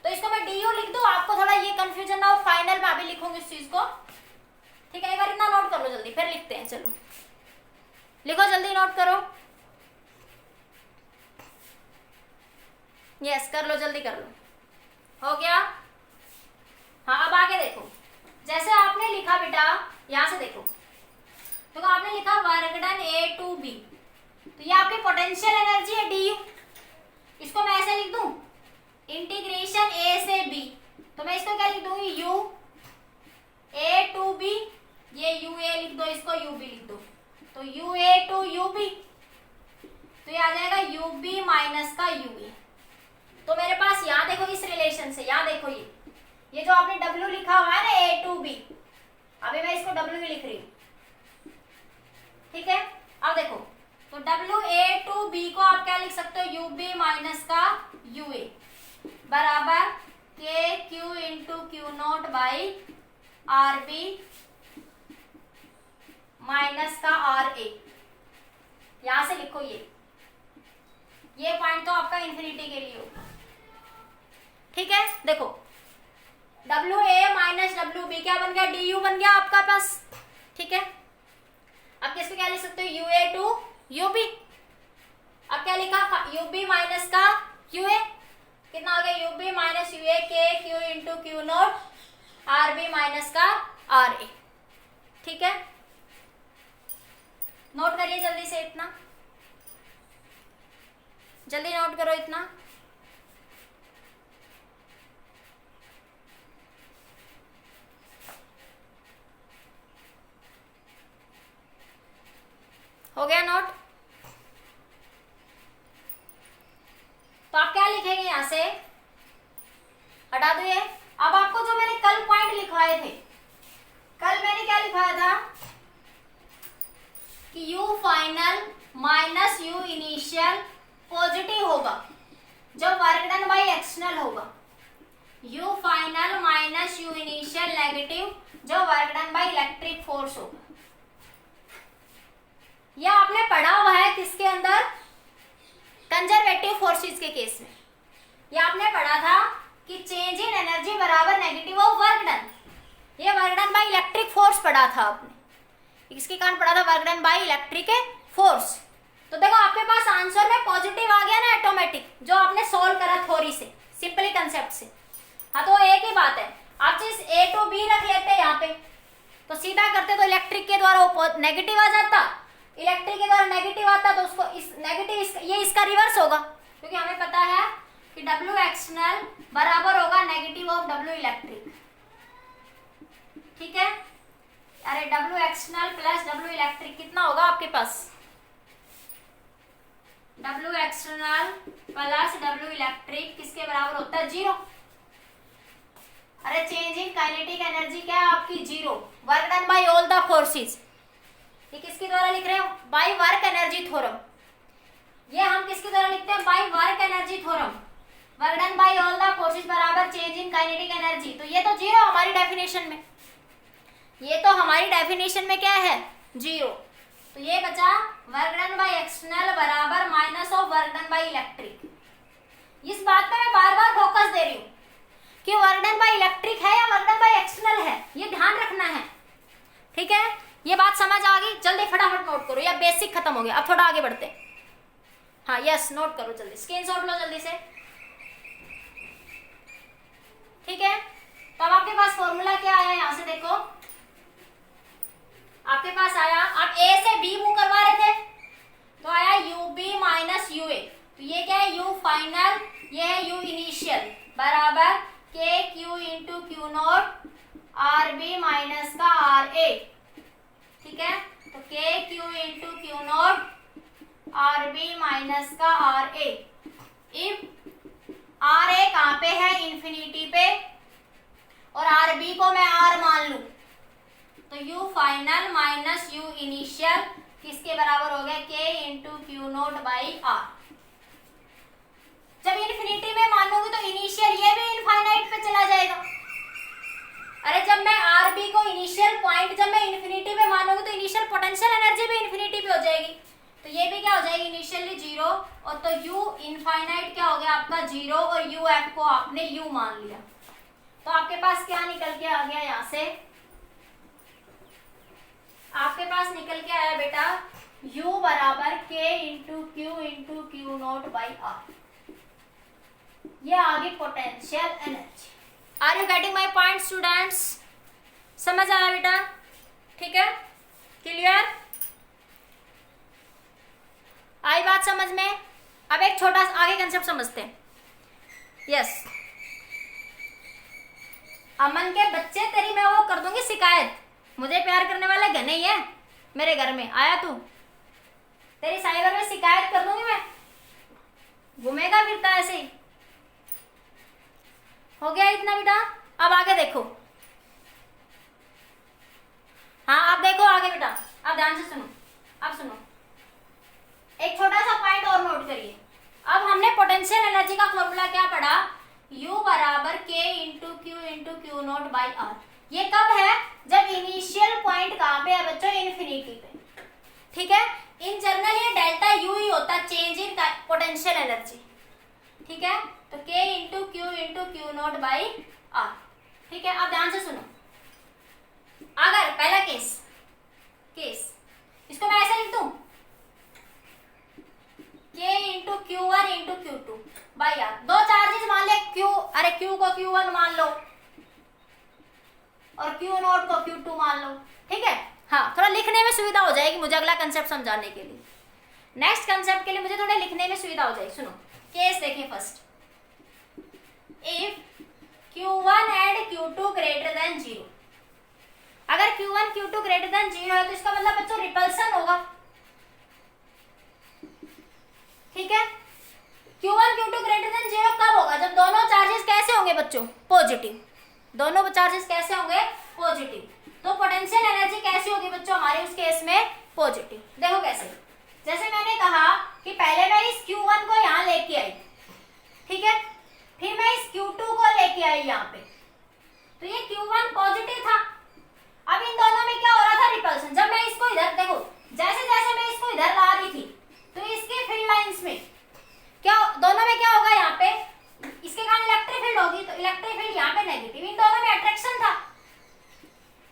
तो इसको मैं डी यू लिख दूं, आपको थोड़ा ये कंफ्यूजन ना हो, फाइनल में अभी लिखूंगी इस चीज को। ठीक है, एक बार इतना नोट कर लो जल्दी, फिर लिखते हैं। चलो लिखो जल्दी, नोट करो, यस कर लो, जल्दी कर लो, हो गया। हाँ अब आगे देखो, जैसे आपने लिखा बेटा, यहां से देखो, तो आपने लिखा work done A to B, तो ये आपकी पोटेंशियल एनर्जी है डी यू। इसको मैं ऐसे लिख दूं, इंटीग्रेशन ए से बी, तो मैं इसको क्या लिख दूंगी, यू ए टू बी, ये यू ए लिख दो, इसको यू बी लिख दो, तो U A to U B, तो ये आ जाएगा यू बी माइनस का यू ए। तो मेरे पास यहाँ देखो, इस रिलेशन से यहाँ देखो, ये जो आपने W लिखा हुआ है ना, ए टू बी, अभी मैं इसको W ही लिख रही हूँ, ठीक है। अब देखो, तो WA टू B को आप क्या लिख सकते हो, UB माइनस का UA बराबर KQ into Q0 by RB minus का RA। यहां से लिखो, ये पॉइंट तो आपका इन्फिनिटी के लिए होगा, ठीक है। देखो WA माइनस WB क्या बन गया, DU बन गया आपका पास, ठीक है। अब किसको क्या लिख सकते हो, UA टू UB। अब क्या लिखा, UB माइनस का UA, कितना हो गया, UB minus UA KQ into Q0 RB minus का RA, ठीक है। नोट करिए जल्दी से, इतना जल्दी नोट करो, इतना हो गया नोट। तो आप क्या लिखेंगे, यहां से हटा दो ये। अब आपको जो मैंने कल पॉइंट लिखवाए थे, कल मैंने क्या लिखवाया था कि U final minus U initial positive होगा जब वर्क डन बाई एक्सटर्नल होगा, U final minus U initial negative जब work done by electric force होगा। यह आपने पढ़ा हुआ है किसके अंदर, कंजर्वेटिव फोर्सेस के केस में। यह आपने पढ़ा था कि चेंज इन एनर्जी बराबर नेगेटिव ऑफ वर्क डन। ये work done by electric force पढ़ा था आपने, इसके कारण पढ़ा था work done by electric force. तो देखो आपके पास आंसर में पॉजिटिव आ गया ना ऑटोमेटिक, जो आपने सोल्व करा थ्योरी से, सिंपली कंसेप्ट से। हाँ, तो एक ही बात है, आप चीज A टू B रख लेते यहाँ पे, तो सीधा करते तो इलेक्ट्रिक के द्वारा नेगेटिव आ जाता, इलेक्ट्रिक के द्वारा नेगेटिव आता तो उसको इस नेगेटिव ये इसका रिवर्स होगा, क्योंकि हमें पता है कि W एक्सटर्नल बराबर होगा नेगेटिव ऑफ W इलेक्ट्रिक, ठीक है। अरे W external plus W electric कितना होगा आपके पास, W external plus W electric किसके बराबर होता है, 0। अरे चेंज इन काइनेटिक एनर्जी क्या है आपकी, 0। Work done by all the forces, ये किसके द्वारा लिख रहे हैं, बाय वर्क एनर्जी थ्योरम। ये हम किसके द्वारा लिखते हैं, by work energy theorem. Work done by all the forces बराबर चेंज इन काइनेटिक एनर्जी, तो ये तो 0 हमारी डेफिनेशन में, ये तो हमारी डेफिनेशन में क्या है, 0। तो ये बचा वर्क डन बाय एक्सटर्नल बराबर minus of work done by electric. इस बात पे मैं बार बार फोकस दे रही हूँ कि वर्क डन बाय इलेक्ट्रिक है या वर्क डन बाय एक्सटर्नल है, ये ध्यान रखना है, ठीक है। ये बात समझ आ गई, जल्दी फटाफट नोट करो, या बेसिक खत्म हो गया, अब थोड़ा आगे बढ़ते हैं। हाँ यस, नोट करो जल्दी, स्क्रीनशॉट लो जल्दी से, ठीक है। तो अब आपके पास फॉर्मूला क्या आया, यहां से देखो आपके पास आया, आप A से B मूव करवा रहे थे तो आया UB माइनस UA, तो ये क्या है, U फाइनल, ये है U इनिशियल बराबर KQ into Q0 RB minus का RA, ठीक है। तो KQ into Q0 RB minus का RA। इफ RA कहाँ पे है, इन्फिनिटी पे, और RB को मैं R मान लूं तो U final minus U initial किसके बराबर हो गया, K into Q0 by R। जब इन्फिनिटी में मानूंगी तो इनिशियल ये भी इनफाइनाइट पे चला जाएगा। अरे जब मैं RB को इनिशियल पॉइंट जब मैं इन्फिनिटी पे मानूंगी तो इनिशियल पोटेंशियल एनर्जी भी इन्फिनिटी पे हो जाएगी, तो ये भी क्या हो जाएगी, इनिशियली 0, और तो U इनफाइनाइट क्या हो गया आपका 0, और UF को आपने U मान लिया। तो आपके पास क्या निकल के आ गया, यहाँ से आपके पास निकल के आया बेटा U बराबर K into Q into Q0 by R। ये आगे potential energy. Are you getting my point students, समझ आया बेटा, ठीक है, क्लियर, आई बात समझ में। अब एक छोटा आगे कंसेप्ट समझते हैं। यस, अमन के बच्चे, तेरी मैं वो कर दूंगी शिकायत, मुझे प्यार करने वाला घने ही है मेरे घर में, आया तू, तेरी साइबर में शिकायत कर दूंगी मैं, घूमेगा फिरता ऐसे ही। हो गया इतना बेटा। अब आगे देखो, हाँ आप देखो आगे बेटा, आप ध्यान से सुनो, अब सुनो, एक छोटा सा पॉइंट और नोट करिए। अब हमने पोटेंशियल एनर्जी का फॉर्मूला क्या पढ़ा, U बराबर K into Q naught by R. ये कब है, जब इनिशियल पॉइंट कहाँ पे है बच्चों, इन्फिनिटी पे, ठीक है। इन जनरल ये डेल्टा U ही होता है, चेंज इन पोटेंशियल एनर्जी, ठीक है। तो K into Q naught by R, ठीक है। अब ध्यान से सुनो, अगर पहला केस इसको मैं ऐसे लिख दूं, K into Q1 into Q2 by R. दो चार्जेस मान ले, Q को Q1 मान लो और Q नॉट को Q2 मान लो, ठीक है। हाँ, थोड़ा लिखने में सुविधा हो जाएगी मुझे अगला कंसेप्ट समझाने के लिए, नेक्स्ट कंसेप्ट के लिए मुझे थोड़ा लिखने में सुविधा हो जाएगी। सुनो केस देखिए first, if Q1 and Q2 greater than 0, अगर Q1 Q2 ग्रेटर देन 0 है तो इसका मतलब बच्चों रिपल्सन होगा, ठीक है। Q1 Q2 ग्रेटर देन 0 कब होगा, जब दोनों चार्जेस कैसे होंगे बच्चों, पॉजिटिव, दोनों चार्जेस कैसे होंगे, पॉजिटिव। तो पोटेंशियल एनर्जी कैसी होगी बच्चों हमारे उस केस में, पॉजिटिव। देखो कैसे, जैसे मैंने कहा कि पहले मैं इस Q1 को यहाँ लेके आई, ठीक है, फिर मैं इस Q2 को लेके आई यहाँ पे, तो ये Q1 पॉजिटिव था। अब इन दोनों में क्या हो रहा था, रिपल्सन। जब मैं इसको इधर देखो, जैसे जैसे मैं इसको इधर ला रही थी तो इसके फील्ड लाइंस में क्या, दोनों में क्या होगा, यहाँ पे इसके कारण इलेक्ट्रिक फील्ड होगी, तो इलेक्ट्रिक फील्ड यहाँ पे नेगेटिव। इन दोनों में अट्रैक्शन था,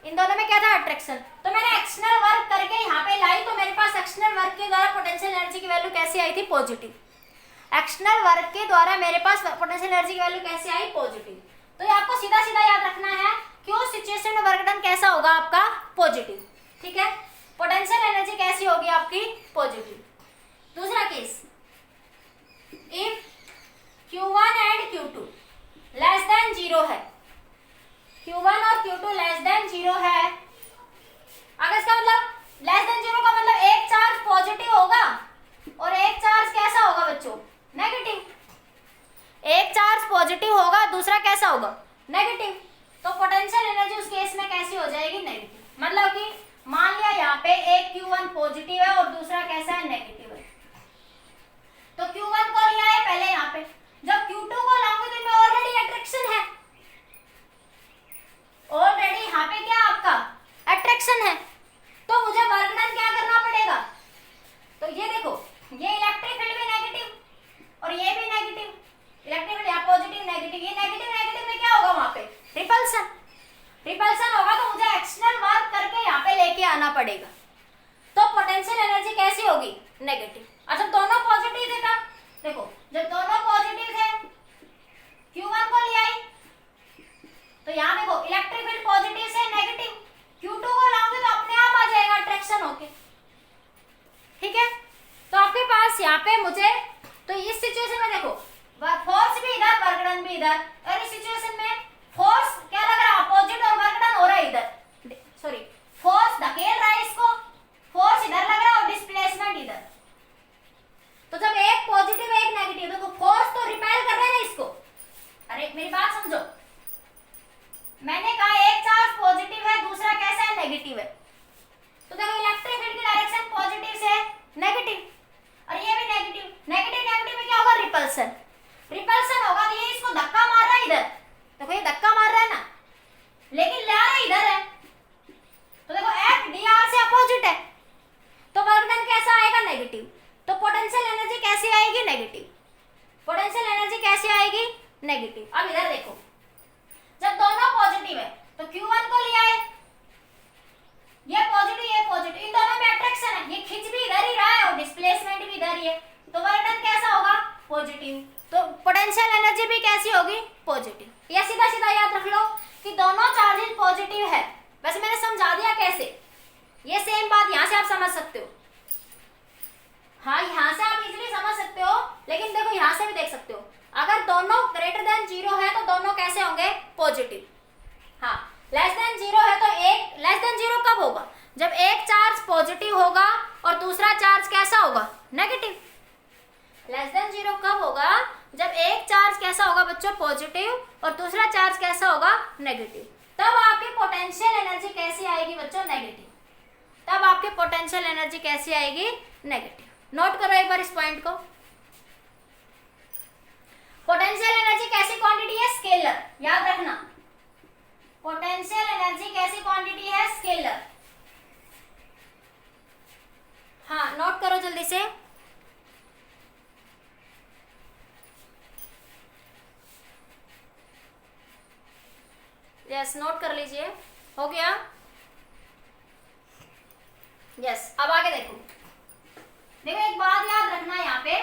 इन दोनों में क्या था, अट्रैक्शन। तो मैंने एक्सटर्नल वर्क करके यहाँ पे लाई, तो मेरे पास एक्सटर्नल वर्क के द्वारा पोटेंशियल एनर्जी की वैल्यू कैसी आई थी, पॉजिटिव। एक्सटर्नल वर्क के द्वारा मेरे पास पोटेंशियल एनर्जी की वैल्यू कैसे आई, पॉजिटिव। तो ये आपको सीधा सीधा याद रखना है कि उस सिचुएशन में वर्क डन कैसा होगा आपका, पॉजिटिव, ठीक है। पोटेंशियल एनर्जी कैसी होगी आपकी, पॉजिटिव। दूसरा case, if Q1 and Q2 less than 0 है, Q1 और Q2 लेस देन 0 है, अगर इसका मतलब लेस देन 0 का मतलब एक चार्ज पॉजिटिव होगा और एक चार्ज कैसा होगा बच्चों, नेगेटिव। एक चार्ज पॉजिटिव होगा, दूसरा कैसा होगा, नेगेटिव। तो पोटेंशियल एनर्जी उस केस में कैसी हो जाएगी, नेगेटिव। मतलब कि मान लिया यहाँ पे एक Q1 पॉजिटिव है और दूसरा कैसा है, नेगेटिव है, तो Q1 को लिया है पहले यहाँ पे, जब Q2 को लाऊंगी तो इनमें ऑलरेडी अट्रैक्शन है, ऑलरेडी यहाँ पे क्या आपका अट्रैक्शन है, तो मुझे वर्क डन क्या करना पड़ेगा, तो ये देखो, ये इलेक्ट्रिक फील्ड भी नेगेटिव और ये भी नेगेटिव, इलेक्ट्रिक फील्ड यहाँ पॉजिटिव नेगेटिव, ये नेगेटिव में क्या होगा, वहां पे रिपल्सन, रिपल्सन होगा, तो मुझे एक्सटर्नल वर्क करके यहाँ पे लेके आना पड़ेगा। तो पोटेंशियल एनर्जी कैसी होगी, नेगेटिव। अच्छा दोनों पॉजिटिव थे तब, देखो जब दोनों पॉजिटिव थे Q1 को ले आई, तो यहाँ देखो इलेक्ट्रिक फील्ड पॉजिटिव से नेगेटिव, Q2 को लाऊंगी तो अपने आप आ जाएगा अट्रैक्शन होके, ठीक है। तो आपके पास यहाँ पे मुझे, तो इस सिचुएशन में देखो फोर्स भी इधर, वर्क डन भी इधर, और इस सिचुएशन में फोर्स क्या लग रहा है, अपोजिट, और वर्क डन हो रहा है इधर, सॉरी फोर्स धकेल रहा है इसको, फोर्स इधर लग रहा है और डिस्प्लेसमेंट इधर। तो जब एक पॉजिटिव एक नेगेटिव, तो फोर्स तो रिपेल कर रहा है ना इसको। अरे मेरी बात समझो, मैंने कहा एक चार्ज पॉजिटिव है, दूसरा कैसा है, नेगेटिव है, तो देखो इलेक्ट्रिक फील्ड की डायरेक्शन पॉजिटिव से नेगेटिव, और ये भी नेगेटिव, नेगेटिव में क्या होगा, रिपल्सन, रिपल्सन होगा, तो ये इसको धक्का मार रहा है इधर, देखो ये धक्का मार रहा है ना, लेकिन ला रहा इधर है, तो देखो F dr से अपोजिट है, तो वर्क डन कैसा आएगा, नेगेटिव। तो पोटेंशियल एनर्जी कैसी आएगी, नेगेटिव, पोटेंशियल एनर्जी कैसी आएगी, नेगेटिव। अब इधर देखो, जब दोनों पॉजिटिव है तो Q1 को लिया है, ये पॉजिटिव, इन दोनों में अट्रैक्शन है, ये खिंच भी इधर ही रहा है और डिस्प्लेसमेंट भी इधर ही है, तो वर्क डन कैसा होगा, पॉजिटिव। तो पोटेंशियल एनर्जी भी कैसी होगी, पॉजिटिव। ये सीधा सीधा याद रख लो कि दोनों चार्जेस पॉजिटिव है। वैसे मैंने समझा दिया कैसे, ये सेम बात यहाँ से आप समझ सकते हो, हाँ यहाँ से आप इजीली समझ सकते हो, लेकिन देखो यहाँ से भी देख सकते हो, अगर दोनों ग्रेटर देन 0 है तो दोनों कैसे होंगे, पॉजिटिव। हाँ लेस देन 0 है तो एक, लेस देन 0 कब होगा, जब एक चार्ज पॉजिटिव होगा और दूसरा चार्ज कैसा होगा, नेगेटिव। लेस देन 0 कब होगा, जब एक चार्ज कैसा होगा बच्चों, पॉजिटिव, और दूसरा चार्ज कैसा होगा, नेगेटिव। तब आपकी पोटेंशियल एनर्जी कैसी आएगी बच्चों? नेगेटिव। तब आपकी पोटेंशियल एनर्जी कैसी आएगी? नेगेटिव। नोट करो एक बार इस पॉइंट को। पोटेंशियल एनर्जी कैसी क्वांटिटी है? स्केलर। याद रखना, पोटेंशियल एनर्जी कैसी क्वांटिटी है? स्केलर। हाँ, नोट करो जल्दी से। यस, नोट कर लीजिए। हो गया? यस, अब आगे देखो। देखो एक बात याद रखना, यहाँ पे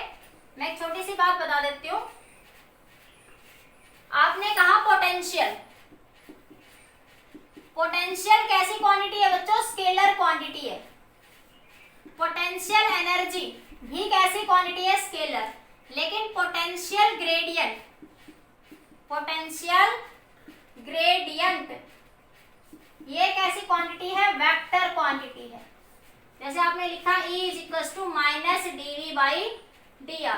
मैं एक छोटी सी बात बता देती हूँ। आपने कहा पोटेंशियल। पोटेंशियल कैसी क्वांटिटी है बच्चों? स्केलर क्वांटिटी है। पोटेंशियल एनर्जी भी कैसी क्वांटिटी है? स्केलर। लेकिन पोटेंशियल ग्रेडियंट, पोटेंशियल ग्रेडियंट ये कैसी क्वांटिटी है? वेक्टर क्वांटिटी है। जैसे आपने लिखा E is equal to minus dV by dr,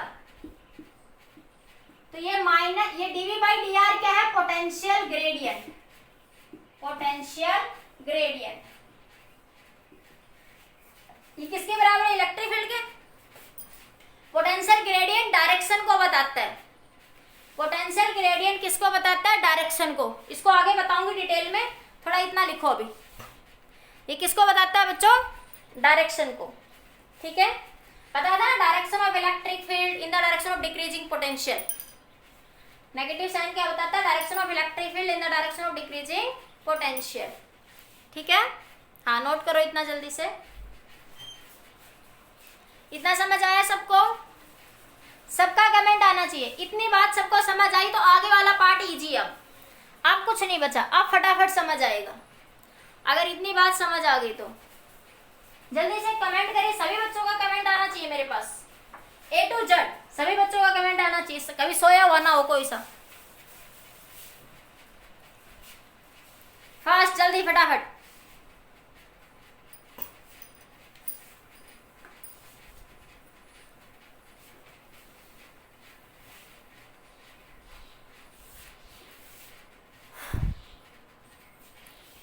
तो ये माइनस, ये dV बाई dr क्या है? Potential gradient. पोटेंशियल ग्रेडियंट ये किसके बराबर है? इलेक्ट्रिक फील्ड के। पोटेंशियल ग्रेडियंट डायरेक्शन को बताता है। पोटेंशियल ग्रेडियंट किसको बताता है? डायरेक्शन को। इसको आगे बताऊंगी डिटेल में, थोड़ा इतना लिखो अभी। ये किसको बताता है बच्चों? डायरेक्शन को। ठीक है, पता था ना, direction of electric field in the direction of decreasing potential. Negative sign क्या बताता है? Direction of electric field in the direction of decreasing potential. ठीक है, हाँ नोट करो इतना जल्दी से। इतना समझ आया सबको? सबका कमेंट आना चाहिए। इतनी बात सबको समझ आई तो आगे वाला पार्ट इजी। अब कुछ नहीं बचा, अब फटाफट समझ आएगा। अगर इतनी बात समझ आ गई तो जल्दी से कमेंट करिए। सभी बच्चों का कमेंट आना चाहिए मेरे पास, A to Z सभी बच्चों का कमेंट आना चाहिए। कभी सोया हुआ ना हो कोई सा। फास्ट, जल्दी, फटाफट।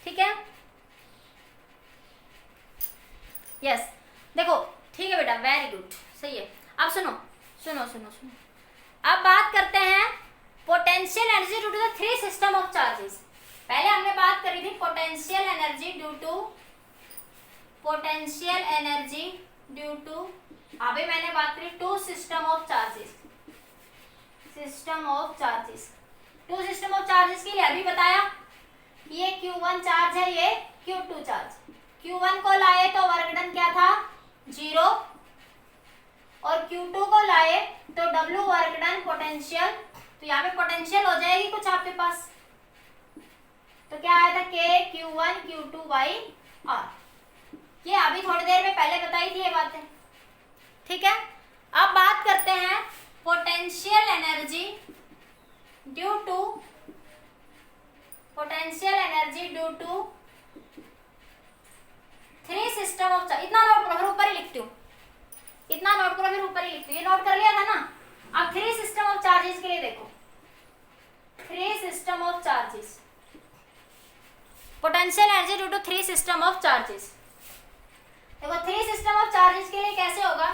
ठीक है, यस देखो, ठीक है बेटा, वेरी गुड, सही है। अब सुनो सुनो सुनो सुनो, अब बात करते हैं potential energy due to the three system of charges. पहले हमने बात करी थी potential energy due to, potential energy due to, अभी मैंने बात करी two system of charges, system of charges. Two system of charges के लिए अभी बताया, ये Q1 चार्ज है, ये Q2 चार्ज। Q1 को लाए तो वर्क डन क्या था? 0, और Q2 को लाए तो W वर्क डन पोटेंशियल, तो यहाँ पे पोटेंशियल हो जाएगी कुछ आपके पास, तो क्या आया था? K Q1 Q2 by R। ये अभी थोड़ी देर में पहले बताई थी ये बातें। ठीक है, अब बात करते हैं potential energy due to, potential energy due to three system of charge. इतना नोट करो, फिर ऊपर ही लिखती हूँ, इतना नोट करो फिर ऊपर ही लिखती हूँ। ये नोट कर लिया था ना। अब थ्री सिस्टम ऑफ चार्जेस के लिए देखो, three system of charges, potential energy due to three system of charges. देखो थ्री सिस्टम ऑफ चार्जेस के लिए कैसे होगा,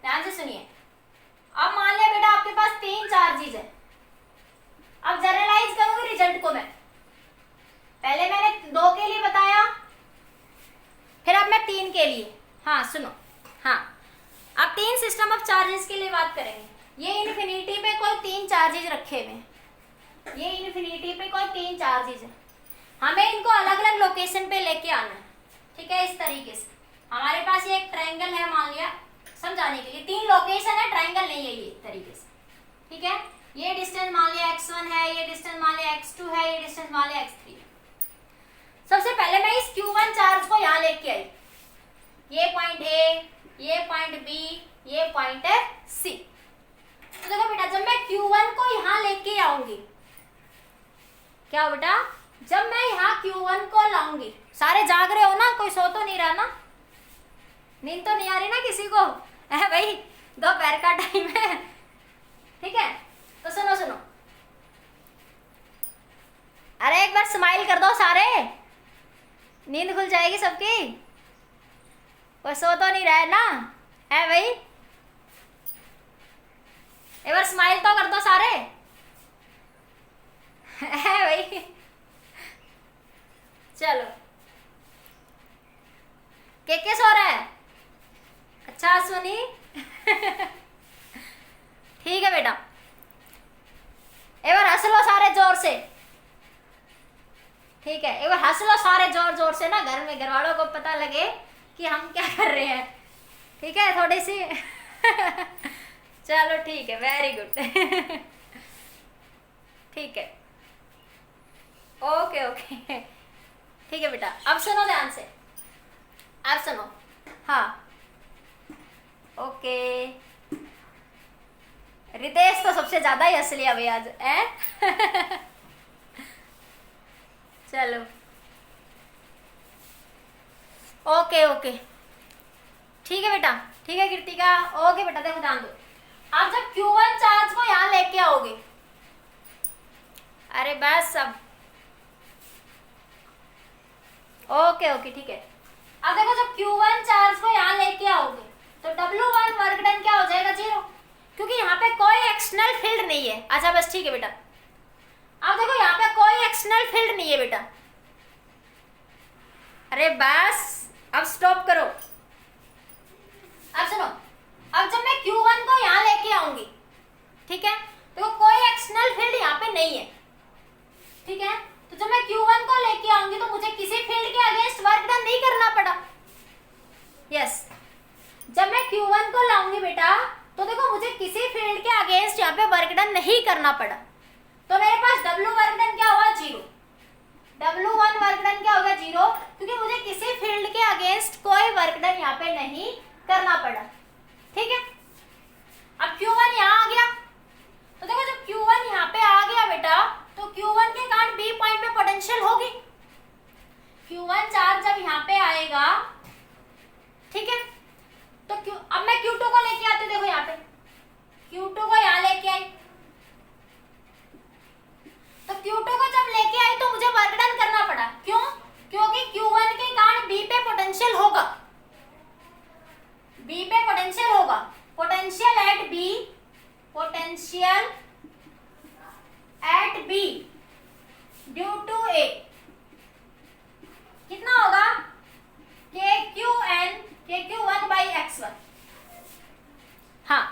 ध्यान से सुनिए। अब मान लिया बेटा आपके पास तीन चार्जेस है। अब जनरलाइज करूंगी रिजल्ट को मैं, पहले मैंने दो के लिए बताया, फिर अब मैं तीन के लिए। हाँ सुनो, हाँ अब तीन सिस्टम ऑफ चार्जेस के लिए बात करेंगे। ये इन्फिनिटी पे कोई तीन चार्जेस रखे हुए हैं, ये इन्फिनिटी पे कोई तीन चार्जेस है, हमें इनको अलग अलग लोकेशन पे लेके आना है। ठीक है, इस तरीके से हमारे पास ये एक ट्रायंगल है, मान लिया समझाने के लिए, तीन लोकेशन है, ट्रायंगल नहीं है ये तरीके से। ठीक है, ये डिस्टेंस मान लिया x1 है, ये डिस्टेंस मान लिया x2 है, ये डिस्टेंस मान लिया x3 है। सबसे पहले मैं इस Q1 चार्ज को यहाँ लेके आई, ये पॉइंट A, ये पॉइंट B, ये पॉइंट है C। तो देखो बेटा, जब मैं Q1 को यहाँ लेके आऊंगी, क्या हो बेटा, जब मैं यहाँ Q1 को लाऊंगी, सारे जाग रहे हो ना, कोई सो तो नहीं रहा ना, नींद तो नहीं आ रही ना किसी को, है भाई, दोपहर का टाइम है। ठीक है, तो सुनो सुनो, अरे एक बार स्माइल कर दो सारे, नींद खुल जाएगी सबकी। कोई सो तो नहीं रहा है ना, है भाई? एक बार स्माइल तो कर दो सारे, है भाई? चलो, के सो रहा है? अच्छा सुनी। ठीक है बेटा, एक बार हंस लो सारे जोर से। ठीक है, एक बार हंस लो सारे जोर जोर से ना, घर में घर वालों को पता लगे कि हम क्या कर रहे हैं। ठीक है, थोड़ी सी चलो ठीक है, वेरी गुड। ठीक है, ओके ओके, ठीक है बेटा। अब सुनो ध्यान से, अब सुनो। हाँ, ओके। रितेश तो सबसे ज्यादा ही हंस लिया भाई आज, है? चलो, ओके ओके, ठीक है बेटा, ठीक है कृतिका, ओके बेटा। देखो ध्यान दो, आप जब Q1 चार्ज को यहाँ लेके आओगे, अरे बस अब, ओके ओके, ठीक है। अब देखो जब Q1 चार्ज को यहाँ लेके आओगे तो W1 वर्क डन क्या हो जाएगा? 0, क्योंकि यहाँ पे कोई एक्सटर्नल फील्ड नहीं है। अच्छा बस ठीक है बेटा। अब देखो यहाँ पे कोई एक्सटर्नल फील्ड नहीं है बेटा। अरे बस अब स्टॉप करो। अब सुनो, अब जब मैं Q1 को यहाँ लेके आऊंगी, ठीक है, तो कोई एक्सटर्नल फील्ड यहाँ पे नहीं है। ठीक है, तो जब मैं Q1 को लेके आऊंगी तो मुझे किसी फील्ड के अगेंस्ट वर्क डन नहीं करना पड़ा। यस, जब मैं Q1 को लाऊंगी बेटा तो देखो मुझे किसी फील्ड के अगेंस्ट यहाँ पे वर्क डन नहीं करना पड़ा, तो मेरे पास W वर्क डन क्या हुआ? 0। W1 वर्क डन क्या होगा? 0, क्योंकि मुझे किसी फील्ड के अगेंस्ट कोई वर्क डन यहाँ पे नहीं करना पड़ा। ठीक है, अब Q1 यहाँ आ गया, तो देखो जब Q1 यहाँ पे आ गया बेटा तो Q1 के कारण B पॉइंट पे पोटेंशियल होगी। Q1 चार्ज जब यहाँ पे आएगा, ठीक है, तो अब मैं Q2 को लेके आती हूँ। देखो यहाँ पे Q2 को यहाँ लेके आई, तो Q2 को जब लेके आई तो मुझे वर्क डन करना पड़ा। क्यों? क्योंकि Q1 के कारण B पे पोटेंशियल होगा, B पे पोटेंशियल होगा, potential at B, potential at B due to A कितना होगा? KQ1/x1। हाँ,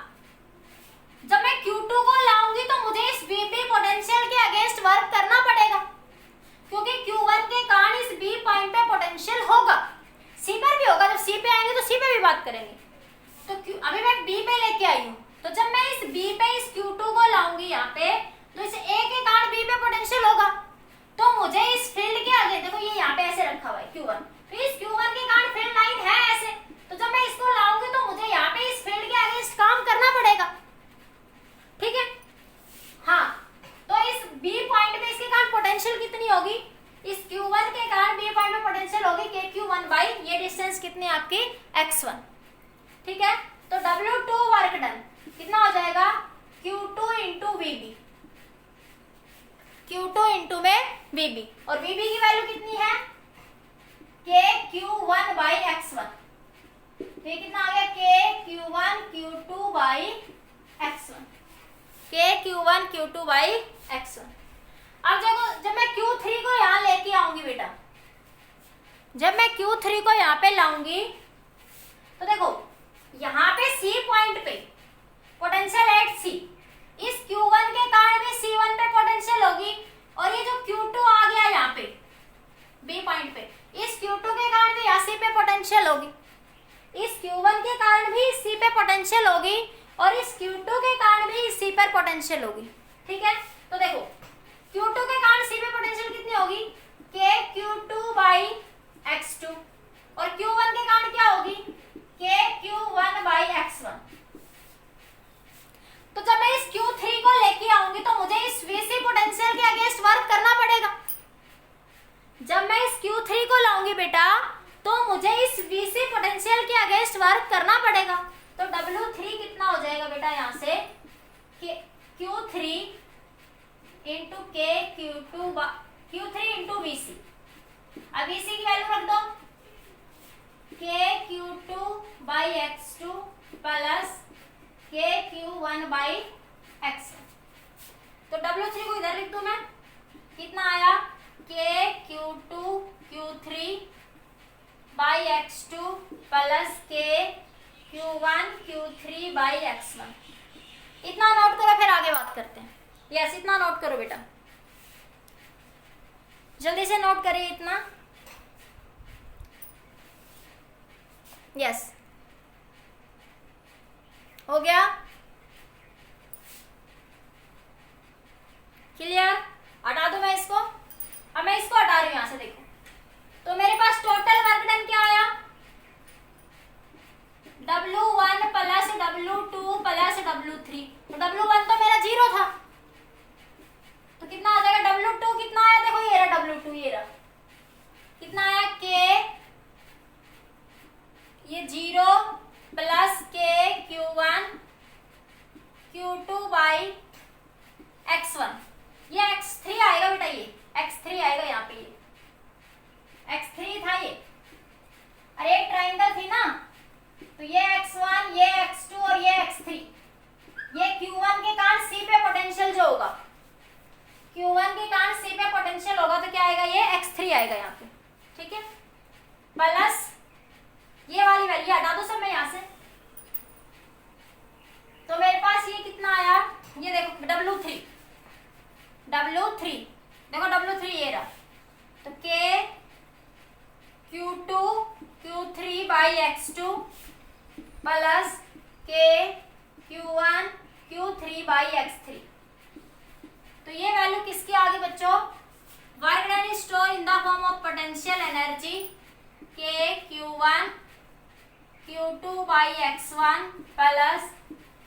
जब मैं Q2 को लाऊंगी तो मुझे इस VP पोटेंशियल के अगेंस्ट वर्क करना पड़ेगा, क्योंकि Q1 के कारण इस B पॉइंट पे पोटेंशियल होगा। C पर भी होगा, जब C पे आएंगे तो C पे भी बात करेंगे। तो अभी मैं B पे लेके आई हूँ, तो जब मैं इस B पे इस Q2 को लाऊंगी यहाँ पे, तो इस A के कारण B पे पोटेंशियल होगा, तो मुझे इस फील्ड के आगे, देखो ये यहाँ पे ऐसे रखा हुआ है Q1, तो इस Q1 के कारण फील्ड लाइन है ऐसे, तो जब मैं इसको लाऊंगी तो मुझे यहाँ पे इस फील्ड के अगेंस्ट काम करना पड़ेगा। ठीक है, हाँ, तो इस B पॉइंट पे इसके कारण पोटेंशियल कितनी होगी? इस Q1 के कारण B पॉइंट पे पोटेंशियल होगी KQ1 ये डिस्टेंस कितनी आपकी? x1। ठीक है, तो W2 वर्क डन कितना हो जाएगा? Q2 into VB, Q2 into में VB, और VB की वैल्यू कितनी है? KQ1/x1। ये कितना आ गया? KQ1 Q2/x1, KQ1 Q2/x1। अब देखो जब मैं Q3 को यहाँ लेके आऊंगी बेटा, जब मैं Q3 को यहाँ पे लाऊंगी तो देखो यहाँ पे C पॉइंट पे पोटेंशियल एट C, इस Q1 के कारण भी C1 पे पोटेंशियल होगी, और ये जो Q2 आ गया यहाँ पे B पॉइंट पे, इस Q2 के कारण भी यहाँ C पे पोटेंशियल होगी, इस Q1 के कारण भी C पे पोटेंशियल होगी, और इस Q2 के कारण भी C पर पोटेंशियल होगी। ठीक है, तो देखो Q2 के कारण C पे पोटेंशियल कितनी होगी? KQ2/x2, और Q1 के कारण क्या होगी? KQ1/x1। तो जब मैं इस Q3 को लेके आऊंगी तो मुझे इस VC पोटेंशियल के अगेंस्ट वर्क करना पड़ेगा। जब मैं इस Q3 को लाऊंगी बेटा तो मुझे इस VC पोटेंशियल के अगेंस्ट वर्क करना पड़ेगा, तो W3 कितना हो जाएगा बेटा यहाँ से? Q3 into KQ2 Q3 into VC। अब VC की वैल्यू रख दो, K Q2 by X2 plus K Q1 by X1। तो W3 को इधर लिख दूं मैं, कितना आया, K Q2 Q3 by X2 plus K Q1 Q3 by X1। इतना नोट करो, फिर आगे बात करते हैं। यस, इतना नोट करो बेटा, जल्दी से नोट करिए इतना। यस, हो गया, क्लियर। हटा दूं मैं इसको, अब मैं इसको हटा रही हूं यहां से, देखो तो मेरे पास टोटल वर्क डन क्या आया, W1 plus W2 plus W3। तो W1 तो मेरा 0 था, तो कितना आ जाएगा, W2 कितना आया, देखो ये रहा W2, ये रहा, कितना आया, K ये 0 plus K Q1 Q2 by X1। ये X3 आएगा बेटा, ये X3 आएगा यहाँ पे, ये X3 था ये, अरे एक ट्राइंगल थी ना, तो ये X1 ये X2 और ये X3। ये Q1 के कारण C पे पोटेंशियल जो होगा, Q1 के कारण C पे पोटेंशियल होगा, तो क्या आएगा, ये X3 आएगा यहाँ पे, ठीक है। प्लस ये वाली वैल्यू हटा दो सब मैं यहाँ से, तो मेरे पास ये कितना आया, ये देखो W3 देखो W3 ये रहा, तो K Q2 Q3 by X2 plus K Q1 Q3 by X3। तो ये वैल्यू किसकी आ गई बच्चों, work done is stored in the form of potential energy K Q1 Q2 by X1 plus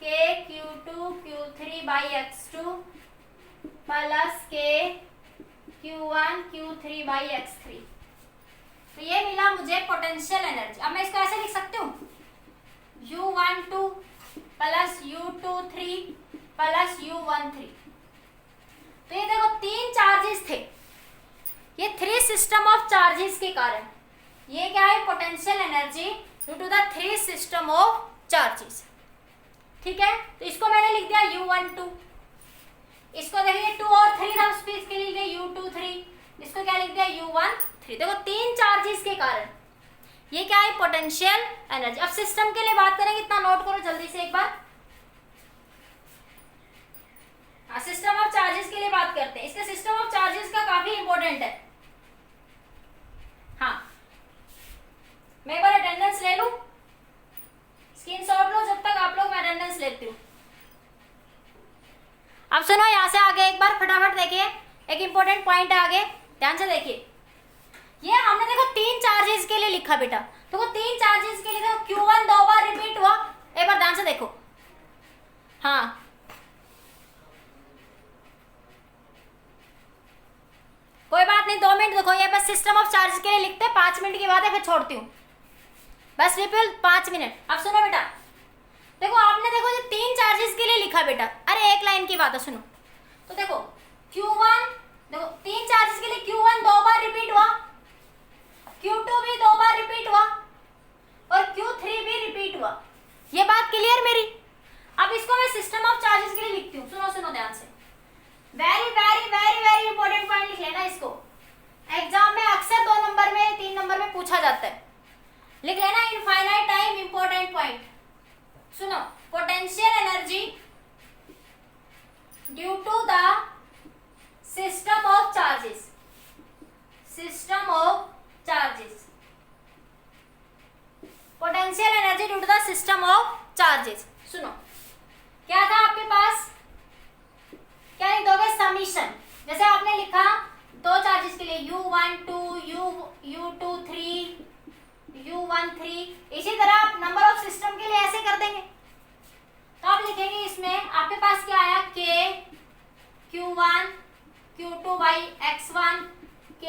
K Q2 Q3 by X2 plus K Q1 Q3 by X3। तो ये मिला मुझे potential energy. अब मैं इसको ऐसे लिख सकती हूँ, U12 plus U23 plus U13। तो ये देखो तीन चार्जेस थे, ये 3 सिस्टम ऑफ चार्जेस के कारण ये क्या है, potential energy due to the 3 system of charges, ठीक है। तो इसको मैंने लिख दिया U12, इसको देखिए 2 और 3 था, उस के लिए लिख दिया U23, इसको क्या लिख दिया U13। देखो तीन चार्जेस के कारण ये क्या है, पोटेंशियल एनर्जी। अब सिस्टम के लिए बात करेंगे, इतना नोट करो जल्दी से एक बार। सिस्टम ऑफ चार्जेस के लिए बात करते हैं, इसके सिस्टम ऑफ चार्जेस का काफी इंपॉर्टेंट है। हाँ, मैं एक बार अटेंडेंस ले लूं, स्क्रीनशॉट लो जब तक आप लोग, मैं अटेंडेंस लेती हूँ। अब सुनो यहाँ से आगे एक बार फटाफट देखिए, एक इंपॉर्टेंट पॉइंट है आगे, ध्यान से देखिए। ये हमने देखो 3 चार्जेस के लिए लिखा बेटा, देखो 3 चार्जेस के लिए देखो Q1 2 बार रिपीट हुआ, एक बार ध्यान से देखो। हाँ, कोई बात नहीं, 2 मिनट देखो, ये बस सिस्टम ऑफ चार्जेस के लिए लिखते हैं, 5 मिनट की बात है, फिर छोड़ती हूँ, बस रिपीट 5 मिनट। अब सुनो बेटा, देखो आपने देखो ये 3 चार्जेस के लिए लिखा बेटा, अरे एक लाइन की बात है सुनो। तो देखो Q1, देखो 3 चार्जेस के लिए Q1 2 बार रिपीट हुआ, Q2 भी 2 बार रिपीट हुआ और Q3 भी रिपीट हुआ। ये बात क्लियर मेरी। अब इसको मैं सिस्टम ऑफ चार्जेस के लिए लिखती हूँ, सुनो सुनो ध्यान से, very very very very important point लिख लेना इसको, एग्जाम में अक्सर 2 नंबर में 3 नंबर में पूछा जाता है, लिख लेना इनफाइनाइट टाइम इंपॉर्टेंट पॉइंट। सुनो, potential energy due to the system of charges, system of charges, potential energy due to the system of charges. सुनो क्या था आपके पास, क्या लिख दोगे, समीशन। जैसे आपने लिखा 2 चार्जेस के लिए U12 U23 U13, इसी तरह आप नंबर ऑफ सिस्टम के लिए ऐसे कर देंगे। तो आप लिखेंगे इसमें आपके पास क्या आया, K Q1 Q2 by X1, K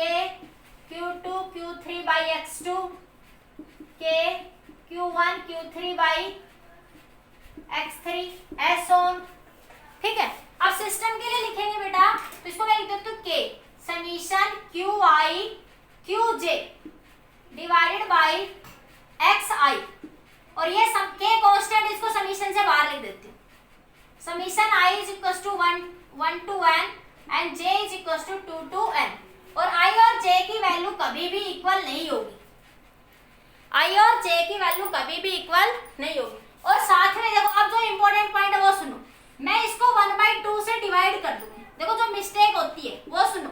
Q2 Q3 by X2, K Q1 Q3 by X3, ऐसे ऑन, ठीक है। अब सिस्टम के लिए लिखेंगे बेटा, तो इसको मैं लिख देती हूँ K, summation Q I Q J divided by X I, और ये सब के कांस्टेंट, इसको समीशन से बाहर लिख देती हूँ। Summation I is equal to 1 to n and j is equal to 2 to n, और i और j की वैल्यू कभी भी इक्वल नहीं होगी। i और j की वैल्यू कभी भी इक्वल नहीं होगी। और साथ में देखो, अब जो इंपॉर्टेंट पॉइंट है वो सुनो, मैं इसको 1/2 से डिवाइड कर दूंगी। देखो जो मिस्टेक होती है वो सुनो,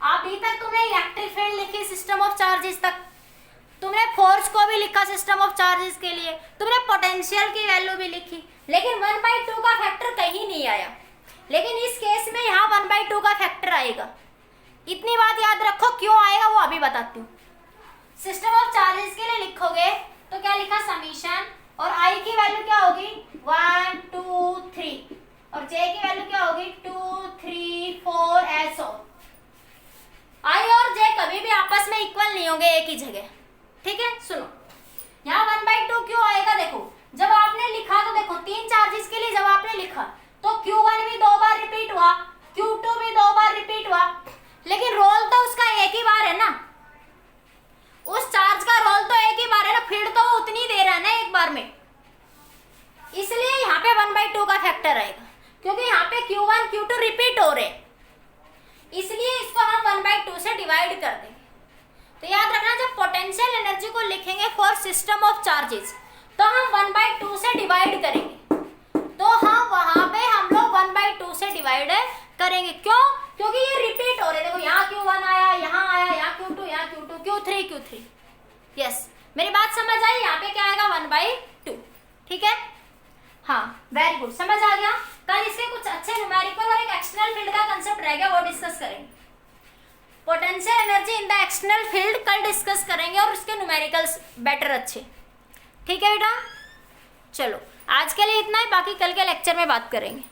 अभी तक तुमने इलेक्ट्रिक फील्ड लिखी सिस्टम ऑफ चार्जेस तक, तुमने फोर्स को भी लिखा सिस्टम ऑफ चार्जेस के लिए, तुमने पोटेंशियल की वैल्यू भी लिखी, लेकिन 1/2 का फैक्टर कहीं नहीं आया। लेकिन इस केस में यहाँ 1/2 का फैक्टर आएगा। इतनी बात याद रखो, क्यों आएगा वो अभी बताती हूँ। सिस्टम ऑफ चार्जेस के लिए लिखोगे तो क्या लिखा, समीशन, और आई की वैल्यू क्या होगी 1 2 3, और जे की वैल्यू क्या होगी 2 3 4 ऐसा। आई और जे कभी भी आपस में इक्वल नहीं होंगे एक ही जगह, ठीक है। सुनो, यहाँ 1/2 क्यों आएगा, देखो जब आपने लिखा तो देखो 3 चार्जेस के लिए जब आपने लिखा तो Q1 भी 2 बार रिपीट हुआ, Q2 भी 2 बार रिपीट हुआ, लेकिन रोल तो उसका एक ही बार है ना, उस चार्ज का रोल तो एक ही बार है ना, फील्ड तो वो उतनी दे रहा है ना एक बार में, इसलिए यहाँ पे 1/2 का फैक्टर आएगा, क्योंकि यहाँ पे Q1 Q2 रिपीट हो रहे, इसलिए इसको हम 1/2 से डिवाइड कर देंगे। तो याद रखना, जब पोटेंशियल एनर्जी को लिखेंगे फॉर सिस्टम ऑफ चार्जेस तो हम 1/2 से डिवाइड करेंगे, तो हाँ वहां पे हम लोग 1/2 से डिवाइड करेंगे। क्यों? क्योंकि ये रिपीट हो रहे, देखो यहाँ Q1 आया, यहाँ आया, यहाँ Q2, यहाँ Q2, Q3। यस, मेरी बात समझ आई, यहाँ पे क्या आएगा 1/2, ठीक है। हाँ वेरी गुड, समझ आ गया। कल इसके कुछ अच्छे न्यूमेरिकल और एक एक्सटर्नल फील्ड का कंसेप्ट रह गया, वो डिस्कस करेंगे। Potential energy in the external field कल डिस्कस करेंगे, और उसके न्यूमेरिकल्स बेटर अच्छे, ठीक है बेटा। चलो आज के लिए इतना ही, बाकी कल के लेक्चर में बात करेंगे।